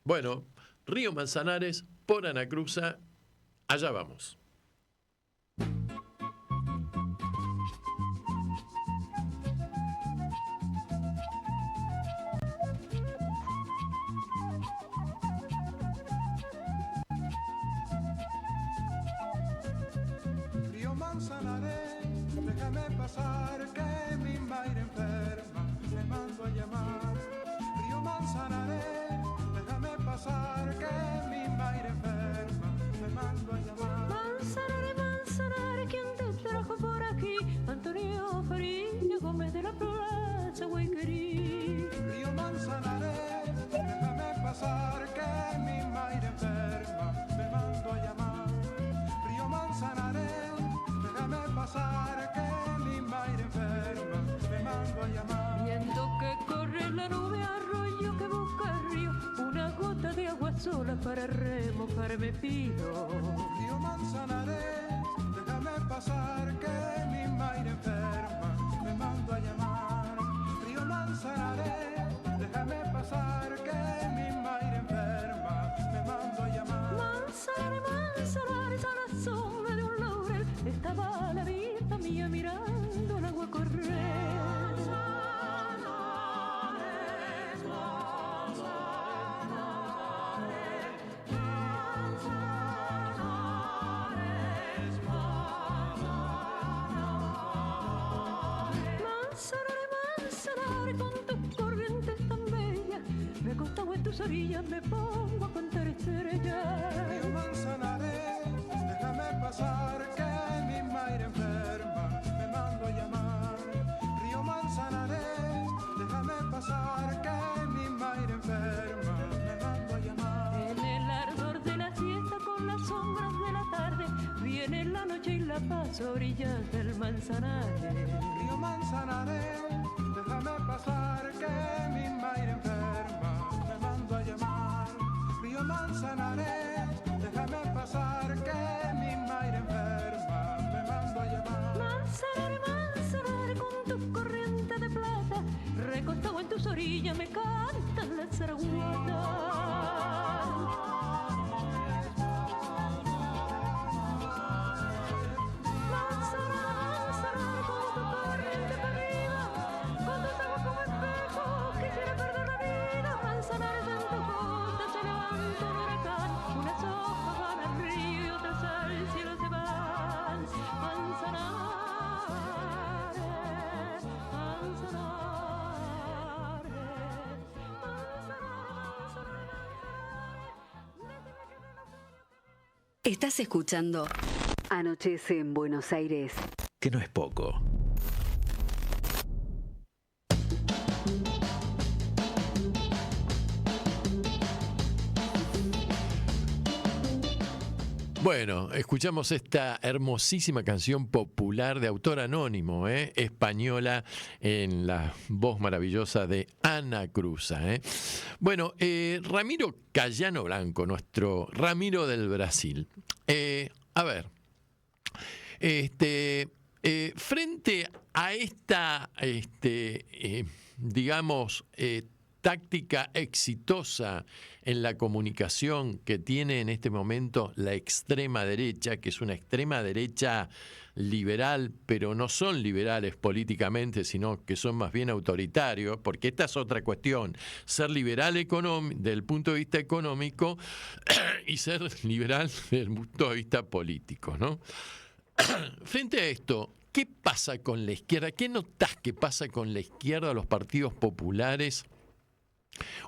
Bueno, Río Manzanares por Anacruza, allá vamos. Río Manzanares, déjame pasar que mi madre enferma me mando a llamar. Río Manzanares, déjame pasar que mi madre enferma me mando a llamar. Manzanares, Manzanares, ¿quién te trajo por aquí? Antonio Fariña Gómez de la Plaza Guayquerí. Río Manzanares, déjame pasar que mi madre enferma me mando a llamar. Río Manzanares, déjame pasar que mi madre enferma me mando a llamar. Viento que corre la nube, arroyo que busca el río, una gota de agua sola para remojarme pido. Río Manzanares, déjame pasar que mi madre enferma me mando a llamar. Río Manzanares, déjame pasar que mi madre enferma me mando a llamar. Manzanares, Manzanares, a la sombra de un laurel estaba la vida mía mirando el agua correr. Manzanares, con tus corrientes tan bellas, me acostaba en tus orillas, me pongo a contar estrellas. Río Manzanares, déjame pasar que mi madre enferma me mando a llamar. Río Manzanares, déjame pasar que mi madre enferma me mando a llamar. En el ardor de la siesta con las sombras de la tarde, viene la noche y la paz a orillas del Manzanares. Río Manzanares, déjame pasar que mi madre enferma me mando a llamar. Río Manzanares, déjame pasar que mi madre enferma me mando a llamar. Manzanares, Manzanares, con tu corriente de plata, recostado en tus orillas me cantan las zaragotas. Estás escuchando Anochece en Buenos Aires. Que no es poco. Bueno, escuchamos esta hermosísima canción popular de autor anónimo, española, en la voz maravillosa de Anacruza. Bueno, Ramiro Cayano Blanco, nuestro Ramiro del Brasil. A ver, frente a esta, digamos, táctica exitosa en la comunicación que tiene en este momento la extrema derecha, que es una extrema derecha liberal, pero no son liberales políticamente, sino que son más bien autoritarios, porque esta es otra cuestión, ser liberal desde el punto de vista económico y ser liberal desde el punto de vista político, ¿no? Frente a esto, ¿qué pasa con la izquierda? ¿Qué notás que pasa con la izquierda, los partidos populares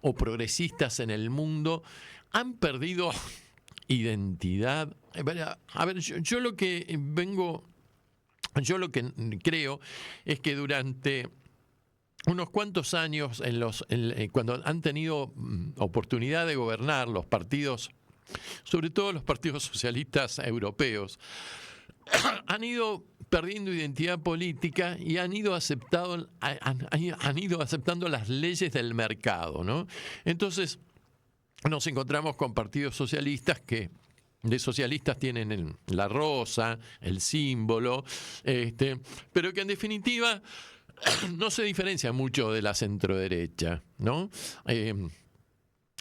o progresistas en el mundo? Han perdido identidad. A ver, yo lo que vengo yo lo que creo es que durante unos cuantos años, cuando han tenido oportunidad de gobernar los partidos, sobre todo los partidos socialistas europeos, han ido perdiendo identidad política y han ido aceptando las leyes del mercado, ¿no? Entonces nos encontramos con partidos socialistas que de socialistas tienen la rosa, el símbolo, pero que en definitiva no se diferencia mucho de la centroderecha, ¿no?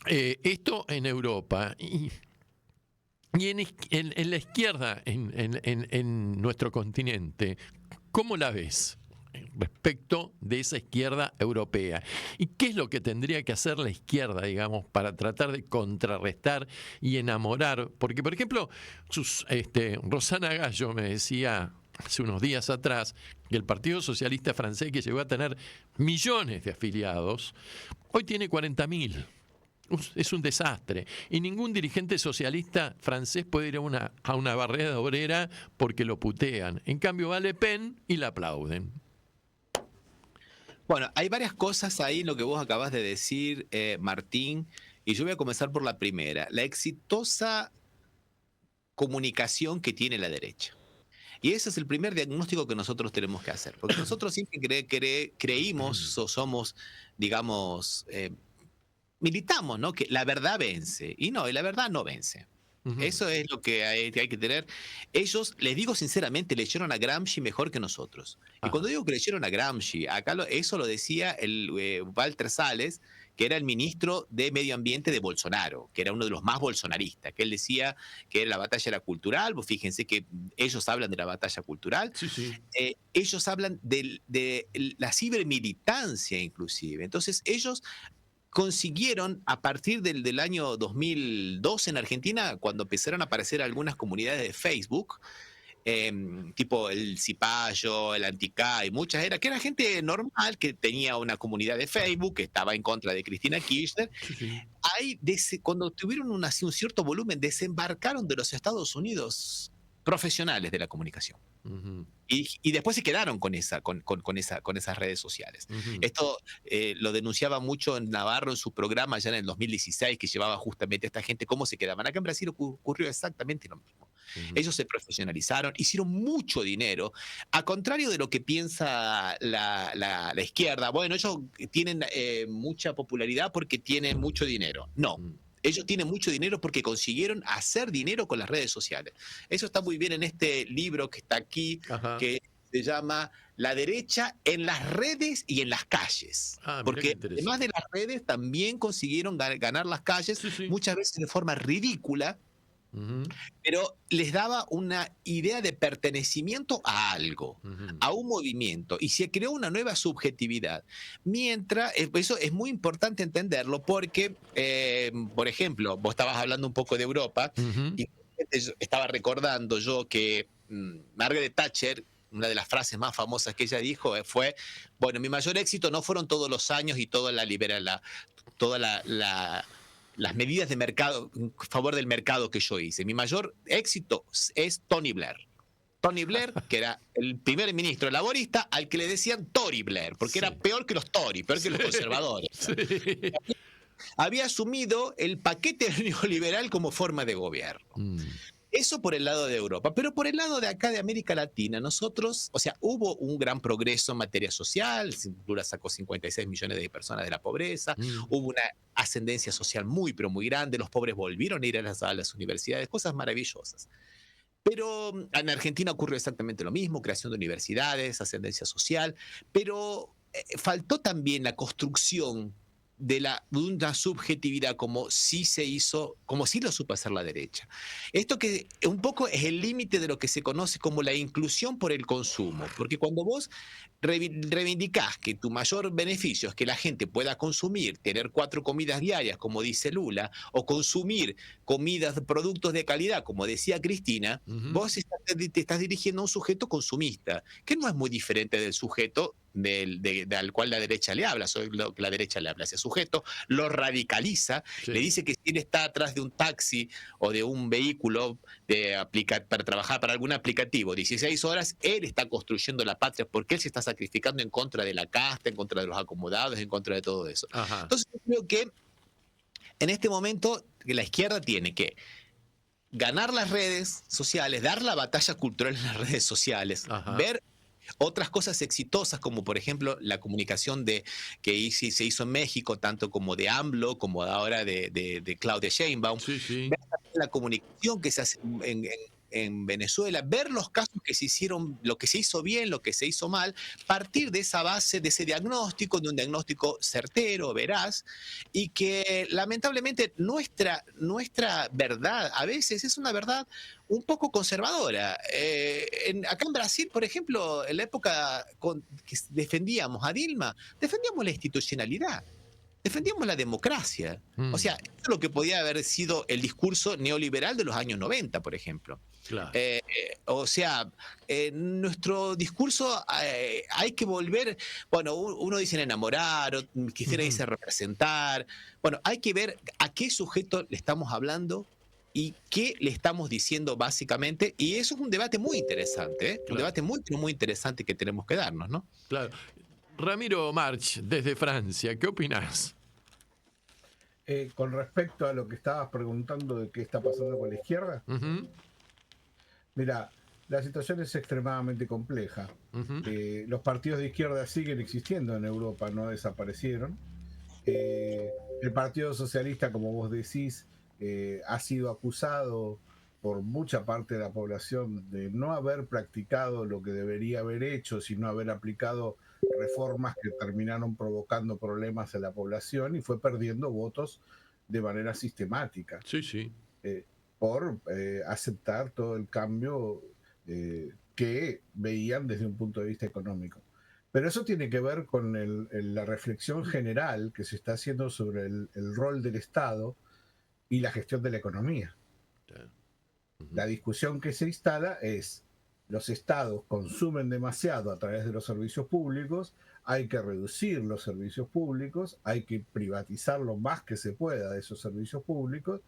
Esto en Europa y en la izquierda en nuestro continente, ¿cómo la ves respecto de esa izquierda europea? ¿Y qué es lo que tendría que hacer la izquierda, digamos, para tratar de contrarrestar y enamorar? Porque, por ejemplo, Rosana Gallo me decía hace unos días atrás que el Partido Socialista francés, que llegó a tener millones de afiliados, hoy tiene 40.000. Es un desastre. Y ningún dirigente socialista francés puede ir a una barrera obrera porque lo putean. En cambio va Le Pen y la aplauden. Bueno, hay varias cosas ahí en lo que vos acabas de decir, Martín, y yo voy a comenzar por la primera. La exitosa comunicación que tiene la derecha. Y ese es el primer diagnóstico que nosotros tenemos que hacer. Porque nosotros siempre creímos o somos, digamos, militamos, ¿no? Que la verdad vence. Y no, y la verdad no vence. Eso es lo que hay que tener. Ellos, les digo sinceramente, leyeron a Gramsci mejor que nosotros. Y cuando digo que leyeron a Gramsci, acá eso lo decía el Walter Salles, que era el ministro de Medio Ambiente de Bolsonaro, que era uno de los más bolsonaristas, que él decía que la batalla era cultural. Vos fíjense que ellos hablan de la batalla cultural. Sí, sí. Ellos hablan de la cibermilitancia inclusive. Entonces ellos consiguieron, a partir del año 2002 en Argentina, cuando empezaron a aparecer algunas comunidades de Facebook, tipo el Cipayo, el Anticá y muchas, que era gente normal que tenía una comunidad de Facebook, que estaba en contra de Cristina Kirchner. Ahí, cuando tuvieron un cierto volumen, desembarcaron de los Estados Unidos profesionales de la comunicación. Y después se quedaron con esas redes sociales. Esto lo denunciaba mucho en Navarro en su programa ya en el 2016, que llevaba justamente a esta gente cómo se quedaban. Acá en Brasil ocurrió exactamente lo mismo. Ellos se profesionalizaron, hicieron mucho dinero, a contrario de lo que piensa la izquierda. Bueno, ellos tienen mucha popularidad porque tienen mucho dinero. No. Ellos tienen mucho dinero porque consiguieron hacer dinero con las redes sociales. Eso está muy bien en este libro que está aquí, que se llama La derecha en las redes y en las calles. Porque además de las redes también consiguieron ganar las calles, muchas veces de forma ridícula, pero les daba una idea de pertenecimiento a algo, a un movimiento, y se creó una nueva subjetividad. Mientras, eso es muy importante entenderlo porque, por ejemplo, vos estabas hablando un poco de Europa, y estaba recordando yo que Margaret Thatcher, una de las frases más famosas que ella dijo fue, bueno, mi mayor éxito no fueron todos los años y toda las medidas de mercado, en favor del mercado que yo hice. Mi mayor éxito es Tony Blair. Tony Blair, que era el primer ministro laborista, al que le decían Tory Blair, porque era peor que los Tory, peor que los conservadores. Había asumido el paquete neoliberal como forma de gobierno. Eso por el lado de Europa. Pero por el lado de acá de América Latina, nosotros, o sea, hubo un gran progreso en materia social. Lula sacó 56 millones de personas de la pobreza. Hubo una ascendencia social muy, pero muy grande. Los pobres volvieron a ir a las universidades. Cosas maravillosas. Pero en Argentina ocurrió exactamente lo mismo. Creación de universidades, ascendencia social. Pero faltó también la construcción de una subjetividad como sí se hizo, como sí lo supo hacer la derecha. Esto que un poco es el límite de lo que se conoce como la inclusión por el consumo, porque cuando vos reivindicás que tu mayor beneficio es que la gente pueda consumir, tener 4 comidas diarias, como dice Lula, o consumir comidas, productos de calidad, como decía Cristina, vos te estás dirigiendo a un sujeto consumista, que no es muy diferente del sujeto al cual la derecha le habla, soy lo que la derecha le habla a ese sujeto, lo radicaliza, le dice que si él está atrás de un taxi o de un vehículo para trabajar para algún aplicativo 16 horas, él está construyendo la patria porque él se está sacrificando en contra de la casta, en contra de los acomodados, en contra de todo eso. Ajá. Entonces yo creo que en este momento la izquierda tiene que ganar las redes sociales, dar la batalla cultural en las redes sociales, ver otras cosas exitosas, como por ejemplo la comunicación que se hizo en México, tanto como de AMLO, como ahora de Claudia Sheinbaum, ver la comunicación que se hace en Venezuela, ver los casos que se hicieron, lo que se hizo bien, lo que se hizo mal, partir de esa base, de ese diagnóstico, de un diagnóstico certero, veraz, y que lamentablemente nuestra verdad a veces es una verdad un poco conservadora. Acá en Brasil, por ejemplo, en la época que defendíamos a Dilma, defendíamos la institucionalidad. Defendíamos la democracia. O sea, eso es lo que podía haber sido el discurso neoliberal de los años 90, por ejemplo. Claro. O sea, nuestro discurso hay que volver, bueno, uno dice enamorar, quisiera dice representar. Bueno, hay que ver a qué sujeto le estamos hablando y qué le estamos diciendo básicamente. Y eso es un debate muy interesante, ¿eh? Un debate muy, muy interesante que tenemos que darnos, ¿no? Claro. Ramiro March, desde Francia, ¿qué opinás? Con respecto a lo que estabas preguntando de qué está pasando con la izquierda, mira, la situación es extremadamente compleja. Los partidos de izquierda siguen existiendo en Europa, no desaparecieron. El Partido Socialista, como vos decís, ha sido acusado por mucha parte de la población de no haber practicado lo que debería haber hecho, sino haber aplicado reformas que terminaron provocando problemas en la población y fue perdiendo votos de manera sistemática. Por aceptar todo el cambio que veían desde un punto de vista económico. Pero eso tiene que ver con la reflexión general que se está haciendo sobre el rol del Estado y la gestión de la economía. La discusión que se instala es: los estados consumen demasiado a través de los servicios públicos, hay que reducir los servicios públicos, hay que privatizar lo más que se pueda de esos servicios públicos,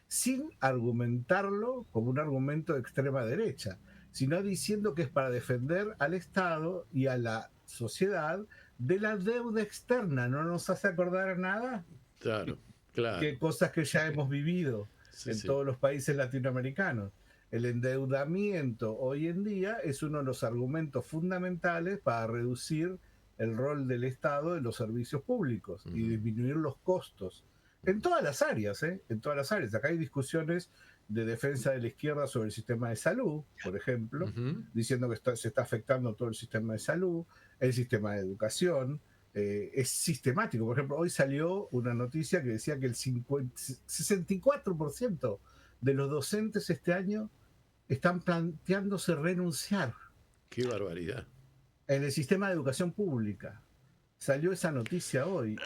sin argumentarlo como un argumento de extrema derecha, sino diciendo que es para defender al Estado y a la sociedad de la deuda externa. ¿No nos hace acordar nada? Claro. Que cosas que ya hemos vivido en todos los países latinoamericanos. El endeudamiento hoy en día es uno de los argumentos fundamentales para reducir el rol del Estado en los servicios públicos y disminuir los costos. En todas las áreas, en todas las áreas. Acá hay discusiones de defensa de la izquierda sobre el sistema de salud, por ejemplo, diciendo que se está afectando todo el sistema de salud, el sistema de educación. Es sistemático. Por ejemplo, hoy salió una noticia que decía que el 64% de los docentes este año están planteándose renunciar. ¡Qué barbaridad! En el sistema de educación pública. Salió esa noticia hoy.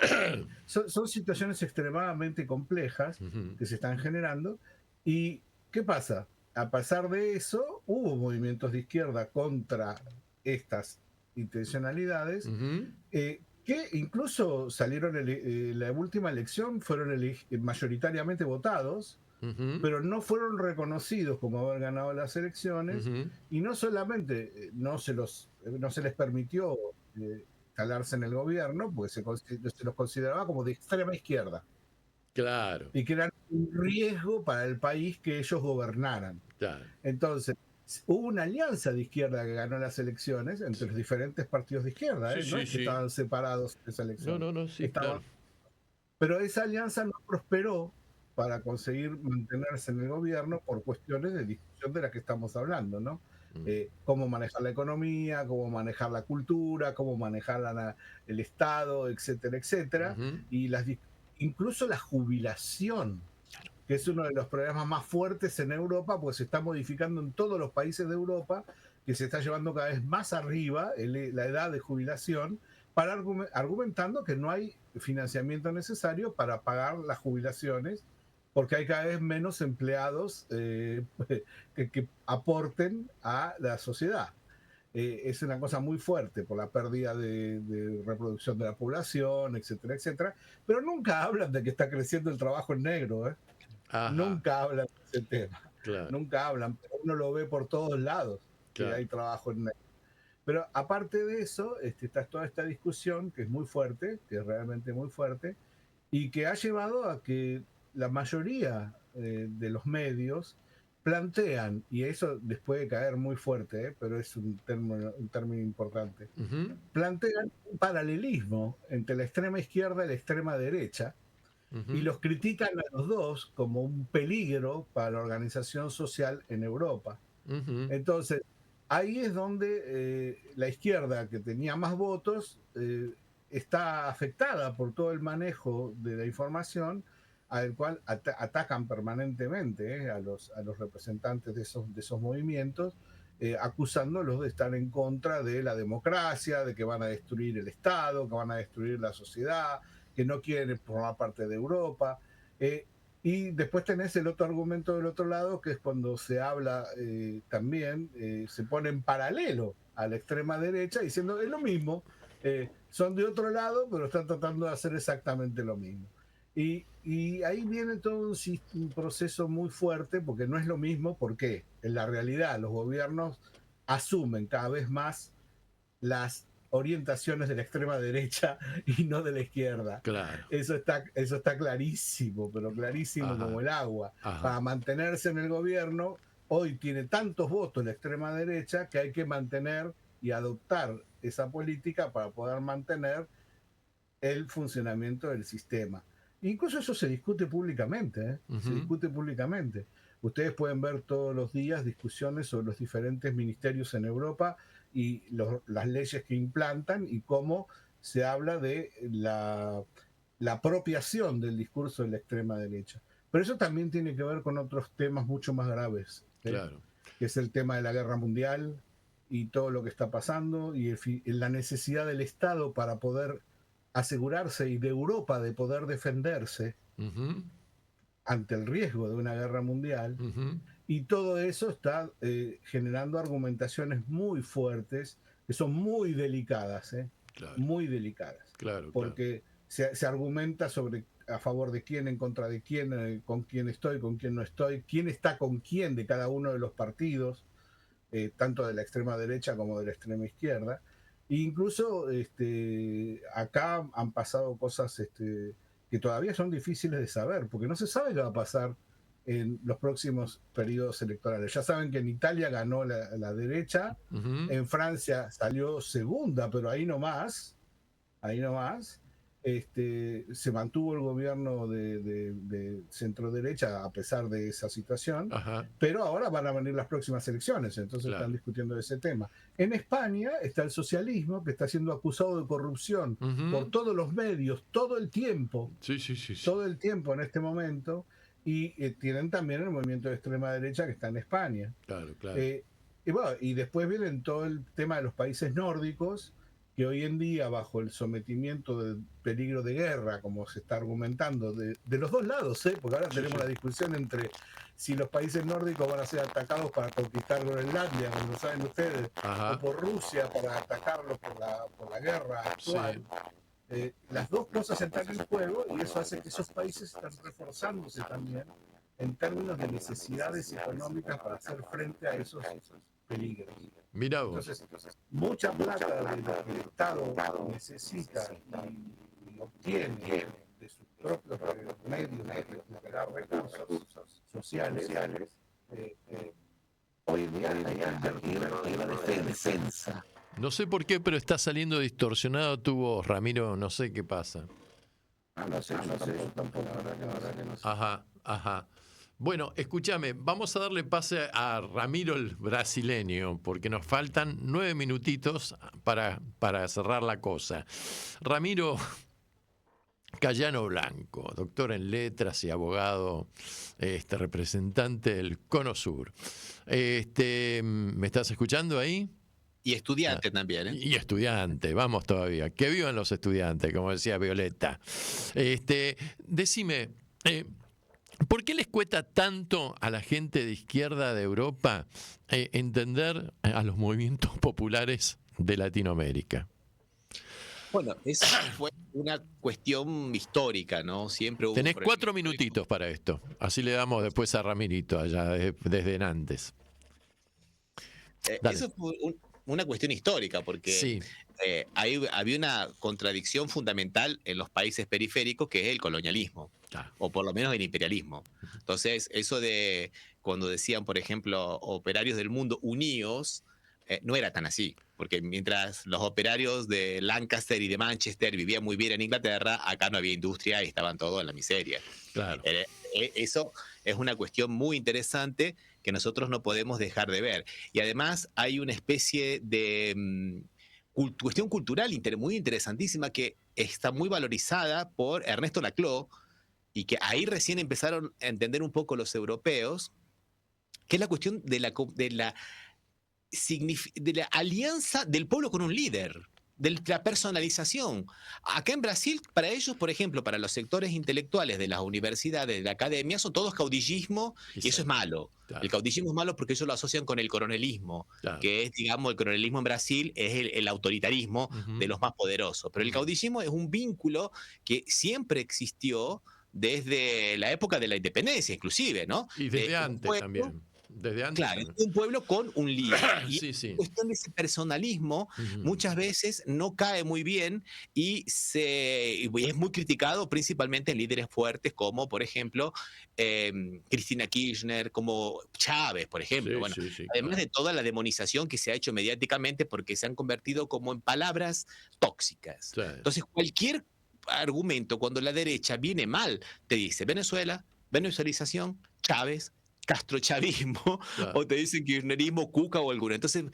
Son situaciones extremadamente complejas que se están generando. ¿Y qué pasa? A pesar de eso, hubo movimientos de izquierda contra estas intencionalidades que incluso salieron en la última elección, fueron mayoritariamente votados, pero no fueron reconocidos como haber ganado las elecciones, y no solamente no se les permitió instalarse en el gobierno, porque se los consideraba como de extrema izquierda. Claro. Y que eran un riesgo para el país que ellos gobernaran. Claro. Entonces, hubo una alianza de izquierda que ganó las elecciones entre los diferentes partidos de izquierda, que estaban separados de esa elección. Claro. Pero esa alianza no prosperó para conseguir mantenerse en el gobierno por cuestiones de discusión de las que estamos hablando, ¿no? Cómo manejar la economía, cómo manejar la cultura, cómo manejar el Estado, etcétera, etcétera. Y incluso la jubilación, que es uno de los problemas más fuertes en Europa, pues se está modificando en todos los países de Europa, que se está llevando cada vez más arriba la edad de jubilación, argumentando que no hay financiamiento necesario para pagar las jubilaciones, porque hay cada vez menos empleados que aporten a la sociedad. es una cosa muy fuerte por la pérdida de reproducción de la población, etcétera, etcétera, pero nunca hablan de que está creciendo el trabajo en negro, ¿eh? Nunca hablan de ese tema, nunca hablan, pero uno lo ve por todos lados, que hay trabajo en negro. Pero aparte de eso, está toda esta discusión que es muy fuerte, que es realmente muy fuerte, y que ha llevado a que la mayoría de los medios plantean, y eso les puede caer muy fuerte, pero es un término importante, plantean un paralelismo entre la extrema izquierda y la extrema derecha, y los critican a los dos como un peligro para la organización social en Europa. Entonces, ahí es donde la izquierda, que tenía más votos, está afectada por todo el manejo de la información, al cual atacan permanentemente a los representantes de esos movimientos, acusándolos de estar en contra de la democracia, de que van a destruir el Estado, que van a destruir la sociedad, que no quieren formar parte de Europa. Y después tenés el otro argumento del otro lado, que es cuando se habla también, se pone en paralelo a la extrema derecha, diciendo es lo mismo, son de otro lado, pero están tratando de hacer exactamente lo mismo. Y ahí viene todo un proceso muy fuerte, porque no es lo mismo, porque en la realidad los gobiernos asumen cada vez más las orientaciones de la extrema derecha y no de la izquierda. Claro. Eso está clarísimo, pero clarísimo como el agua. Para mantenerse en el gobierno, hoy tiene tantos votos la extrema derecha que hay que mantener y adoptar esa política para poder mantener el funcionamiento del sistema. Incluso eso se discute públicamente, ¿eh? Se discute públicamente. Ustedes pueden ver todos los días discusiones sobre los diferentes ministerios en Europa y las leyes que implantan y cómo se habla de la apropiación del discurso de la extrema derecha. Pero eso también tiene que ver con otros temas mucho más graves, ¿eh? Claro. Que es el tema de la guerra mundial y todo lo que está pasando y la necesidad del Estado para poder asegurarse y de Europa de poder defenderse ante el riesgo de una guerra mundial. Y todo eso está generando argumentaciones muy fuertes que son muy delicadas, muy delicadas. Porque se argumenta a favor de quién, en contra de quién, con quién estoy, con quién no estoy, quién está con quién de cada uno de los partidos, tanto de la extrema derecha como de la extrema izquierda. E incluso acá han pasado cosas que todavía son difíciles de saber, porque no se sabe qué va a pasar en los próximos periodos electorales. Ya saben que en Italia ganó la derecha, en Francia salió segunda, pero ahí nomás, se mantuvo el gobierno de centro derecha a pesar de esa situación, pero ahora van a venir las próximas elecciones, entonces están discutiendo ese tema. En España está el socialismo, que está siendo acusado de corrupción por todos los medios, todo el tiempo, todo el tiempo en este momento, y tienen también el movimiento de extrema derecha que está en España. Y después viene todo el tema de los países nórdicos, que hoy en día, bajo el sometimiento del peligro de guerra, como se está argumentando, de los dos lados, porque ahora tenemos la discusión entre si los países nórdicos van a ser atacados para conquistar Groenlandia, como lo saben ustedes, o por Rusia para atacarlos por la guerra actual. Las dos cosas están en juego y eso hace que esos países estén reforzándose también en términos de necesidades económicas para hacer frente a esos peligros. Mirá vos. Entonces, mucha plata de lo que el Estado necesita y obtiene de sus propios medios de recuperar recursos sociales, hoy en día hay que invertir en la defensa. No sé por qué, pero está saliendo distorsionado tu voz, Ramiro, no sé qué pasa. No sé, yo tampoco, la verdad que no sé. Ajá. Bueno, escúchame, vamos a darle pase a Ramiro el brasileño, porque nos faltan 9 minutitos para cerrar la cosa. Ramiro Cayano Blanco, doctor en letras y abogado, representante del Cono Sur. ¿Me estás escuchando ahí? Y estudiante también, ¿eh? Y estudiante, vamos todavía. Que vivan los estudiantes, como decía Violeta. Decime, ¿Por qué les cuesta tanto a la gente de izquierda de Europa entender a los movimientos populares de Latinoamérica? Bueno, eso fue una cuestión histórica, ¿no? Siempre hubo. Tenés 4 minutitos para esto. Así le damos después a Ramirito, allá desde Nantes. Eso fue una cuestión histórica, porque Sí. había una contradicción fundamental en los países periféricos, que es el colonialismo, o por lo menos el imperialismo. Entonces, eso de cuando decían, por ejemplo, operarios del mundo unidos, no era tan así, porque mientras los operarios de Lancaster y de Manchester vivían muy bien en Inglaterra, acá no había industria y estaban todos en la miseria. Claro. Eso es una cuestión muy interesante que nosotros no podemos dejar de ver. Y además hay una especie de cuestión cultural muy interesantísima que está muy valorizada por Ernesto Laclau, y que ahí recién empezaron a entender un poco los europeos, que es la cuestión de la alianza del pueblo con un líder, de la personalización. Acá en Brasil, para ellos, por ejemplo, para los sectores intelectuales de las universidades, de la academia, son todos caudillismo, y eso es malo. Claro. El caudillismo es malo porque ellos lo asocian con el coronelismo, que es, digamos, el coronelismo en Brasil es el autoritarismo de los más poderosos. Pero el caudillismo es un vínculo que siempre existió desde la época de la independencia, inclusive, ¿no? Y desde antes también. Desde antes. Claro, es un pueblo con un líder. Y Sí. la cuestión de ese personalismo muchas veces no cae muy bien y es muy criticado principalmente en líderes fuertes como, por ejemplo, Cristina Kirchner, como Chávez, por ejemplo. Además de toda la demonización que se ha hecho mediáticamente porque se han convertido como en palabras tóxicas. Entonces, cualquier argumento, cuando la derecha viene mal, te dice Venezuela, venezuelización, Chávez, castrochavismo, o te dicen kirchnerismo, cuca o alguna. Entonces,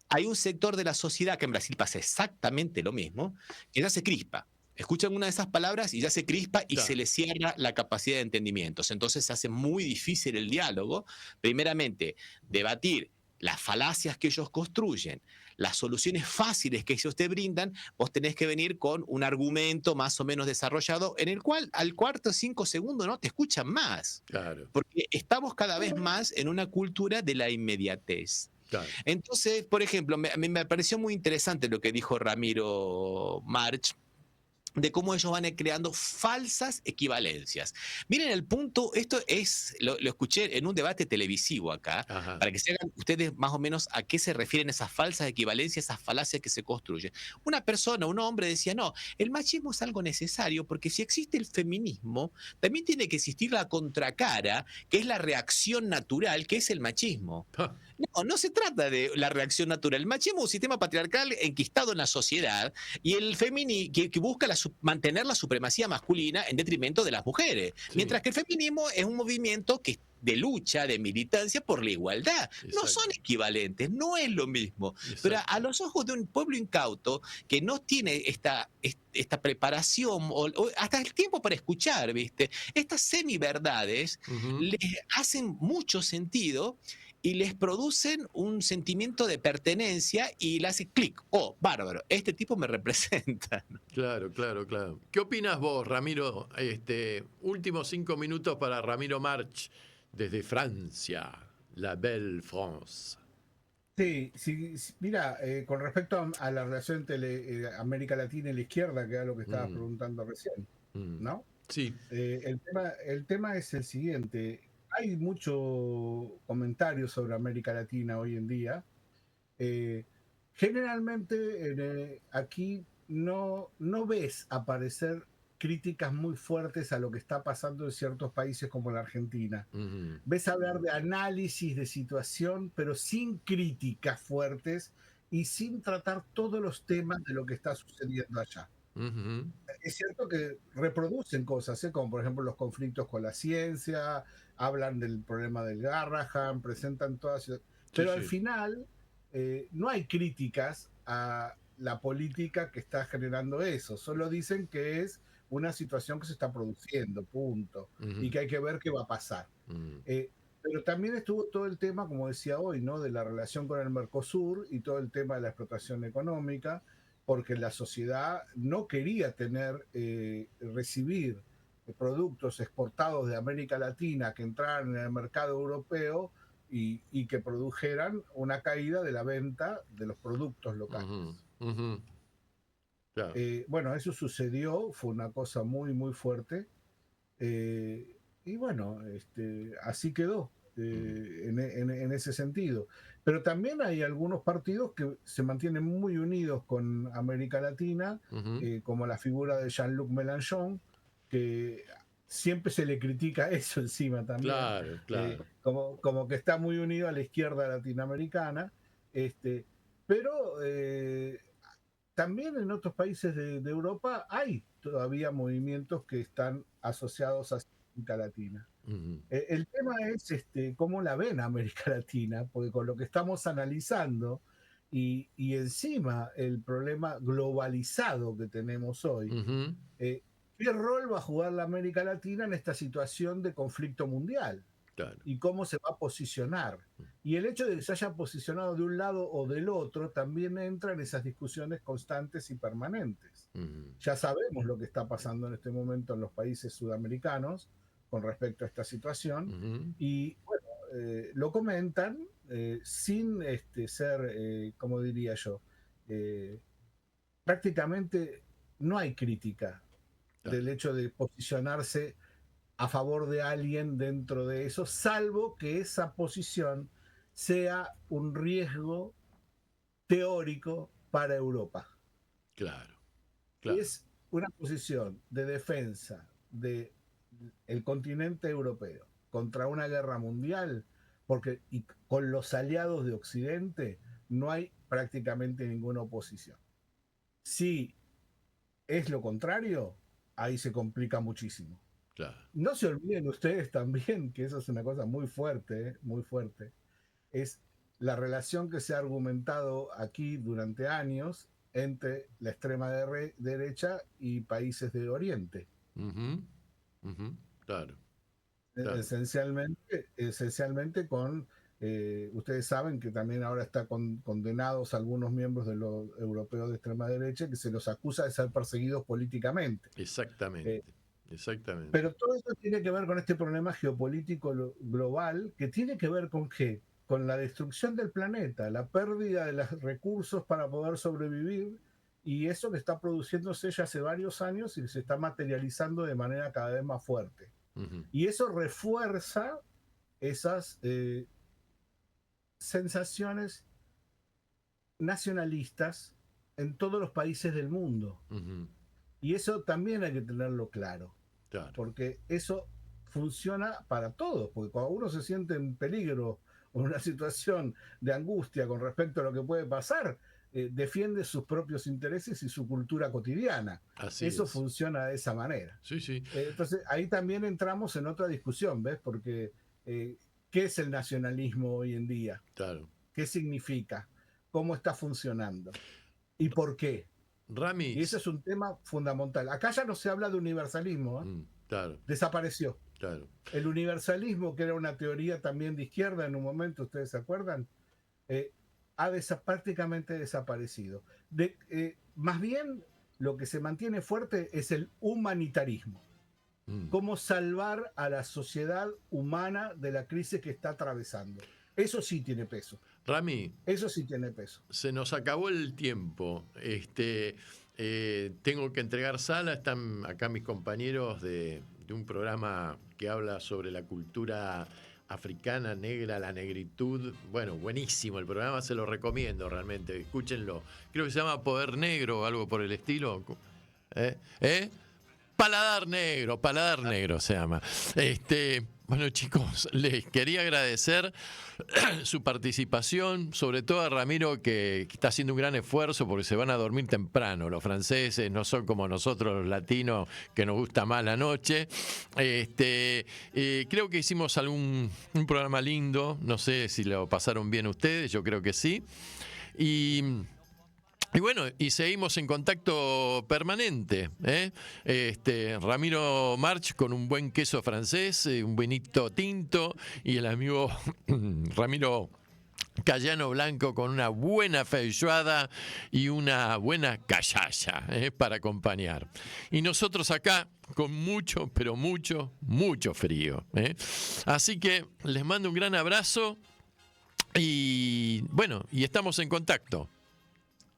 hay un sector de la sociedad, que en Brasil pasa exactamente lo mismo, que ya se crispa. Escuchan una de esas palabras y ya se crispa y se le cierra la capacidad de entendimientos. Entonces se hace muy difícil el diálogo. Primeramente, debatir las falacias que ellos construyen, las soluciones fáciles que ellos te brindan, vos tenés que venir con un argumento más o menos desarrollado en el cual al cuarto o 5 segundos no te escuchan más. Claro. Porque estamos cada vez más en una cultura de la inmediatez. Claro. Entonces, por ejemplo, a mí me pareció muy interesante lo que dijo Ramiro March, de cómo ellos van creando falsas equivalencias. Miren el punto, esto lo escuché en un debate televisivo acá, para que se hagan ustedes más o menos a qué se refieren esas falsas equivalencias, esas falacias que se construyen. Una persona, un hombre decía, no, el machismo es algo necesario porque si existe el feminismo, también tiene que existir la contracara, que es la reacción natural, que es el machismo. No se trata de la reacción natural. El machismo es un sistema patriarcal enquistado en la sociedad y el feminismo que busca mantener la supremacía masculina en detrimento de las mujeres. Mientras que el feminismo es un movimiento que de lucha, de militancia por la igualdad. No son equivalentes, no es lo mismo. Pero a los ojos de un pueblo incauto que no tiene esta preparación o hasta el tiempo para escuchar, ¿viste? Estas semiverdades les hacen mucho sentido y les producen un sentimiento de pertenencia y le hace clic. Oh, bárbaro, este tipo me representa. Claro. ¿Qué opinas vos, Ramiro? Últimos 5 minutos para Ramiro March, desde Francia, la Belle France. Sí, mira, con respecto a la relación entre América Latina y la izquierda, que era lo que estabas preguntando recién, ¿no? Sí. El tema es el siguiente. Hay mucho comentario sobre América Latina hoy en día. Generalmente aquí no ves aparecer críticas muy fuertes a lo que está pasando en ciertos países como la Argentina. Ves hablar de análisis de situación, pero sin críticas fuertes y sin tratar todos los temas de lo que está sucediendo allá. Es cierto que reproducen cosas, como por ejemplo los conflictos con la ciencia, hablan del problema del Garrahan, presentan todas... Pero al final no hay críticas a la política que está generando eso, solo dicen que es una situación que se está produciendo, punto, y que hay que ver qué va a pasar. Pero también estuvo todo el tema, como decía hoy, ¿no? De la relación con el Mercosur y todo el tema de la explotación económica, porque la sociedad no quería recibir productos exportados de América Latina que entraran en el mercado europeo y que produjeran una caída de la venta de los productos locales. Claro. Bueno, eso sucedió, fue una cosa muy, muy fuerte. Y bueno, así quedó en ese sentido. Pero también hay algunos partidos que se mantienen muy unidos con América Latina, como la figura de Jean-Luc Mélenchon, que siempre se le critica eso encima también. Claro. Como que está muy unido a la izquierda latinoamericana. Pero también en otros países de Europa hay todavía movimientos que están asociados a América Latina. El tema es cómo la ven América Latina, porque con lo que estamos analizando y encima el problema globalizado que tenemos hoy, ¿qué rol va a jugar la América Latina en esta situación de conflicto mundial? Claro. Y cómo se va a posicionar. Y el hecho de que se haya posicionado de un lado o del otro también entra en esas discusiones constantes y permanentes. Ya sabemos lo que está pasando en este momento en los países sudamericanos con respecto a esta situación, y bueno, lo comentan sin ser, como diría yo, prácticamente no hay crítica del hecho de posicionarse a favor de alguien dentro de eso, salvo que esa posición sea un riesgo teórico para Europa. Claro. Es una posición de defensa del continente europeo contra una guerra mundial, porque y con los aliados de Occidente no hay prácticamente ninguna oposición. Si es lo contrario, ahí se complica muchísimo. Claro. No se olviden ustedes también, que eso es una cosa muy fuerte, muy fuerte, es la relación que se ha argumentado aquí durante años entre la extrema derecha y países de Oriente. Claro. Esencialmente con, ustedes saben que también ahora están condenados algunos miembros de los europeos de extrema derecha, que se los acusa de ser perseguidos políticamente. Exactamente. Pero todo eso tiene que ver con este problema geopolítico global, que tiene que ver con ¿qué? Con la destrucción del planeta, la pérdida de los recursos para poder sobrevivir, y eso que está produciéndose ya hace varios años y se está materializando de manera cada vez más fuerte. Y eso refuerza esas sensaciones nacionalistas en todos los países del mundo. Y eso también hay que tenerlo claro, porque eso funciona para todos, porque cuando uno se siente en peligro o en una situación de angustia con respecto a lo que puede pasar, defiende sus propios intereses y su cultura cotidiana. Eso funciona de esa manera. Entonces ahí también entramos en otra discusión, ¿ves? Porque ¿qué es el nacionalismo hoy en día? ¿Qué significa? ¿Cómo está funcionando? ¿Y por qué? Rami. Y ese es un tema fundamental. Acá ya no se habla de universalismo, desapareció. El universalismo, que era una teoría también de izquierda en un momento, ¿ustedes se acuerdan? Ha prácticamente desaparecido. Más bien, lo que se mantiene fuerte es el humanitarismo. Cómo salvar a la sociedad humana de la crisis que está atravesando. Eso sí tiene peso. Rami, eso sí tiene peso. Se nos acabó el tiempo. Tengo que entregar sala. Están acá mis compañeros de un programa que habla sobre la cultura africana, negra, la negritud. Bueno, buenísimo el programa, se lo recomiendo realmente. Escúchenlo. Creo que se llama Poder Negro o algo por el estilo. Paladar Negro se llama. Bueno, chicos, les quería agradecer su participación, sobre todo a Ramiro, que está haciendo un gran esfuerzo porque se van a dormir temprano. Los franceses no son como nosotros los latinos, que nos gusta más la noche. Creo que hicimos un programa lindo, no sé si lo pasaron bien ustedes, yo creo que sí. Y bueno, y seguimos en contacto permanente. Ramiro March con un buen queso francés, un buenito tinto, y el amigo Ramiro Cayano Blanco con una buena feijoada y una buena callaya para acompañar. Y nosotros acá con mucho, pero mucho, mucho frío. Así que les mando un gran abrazo y bueno, y estamos en contacto.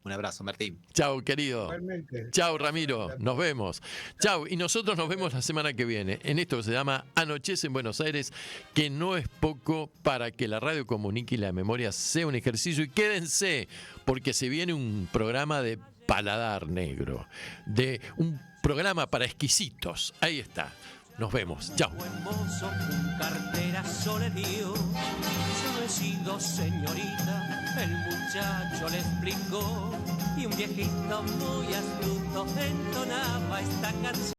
Un abrazo, Martín. Chau, querido. Igualmente. Chau, Ramiro. Nos vemos. Chau. Y nosotros nos vemos la semana que viene en esto que se llama Anochece en Buenos Aires, que no es poco para que la radio comunique y la memoria sea un ejercicio. Y quédense, porque se viene un programa de paladar negro, de un programa para exquisitos. Ahí está. Nos vemos. Chau. Buen mozo, un carterazo le dio. Yo no he sido señorita, el muchacho le explicó. Y un viejito muy astuto entonaba esta canción.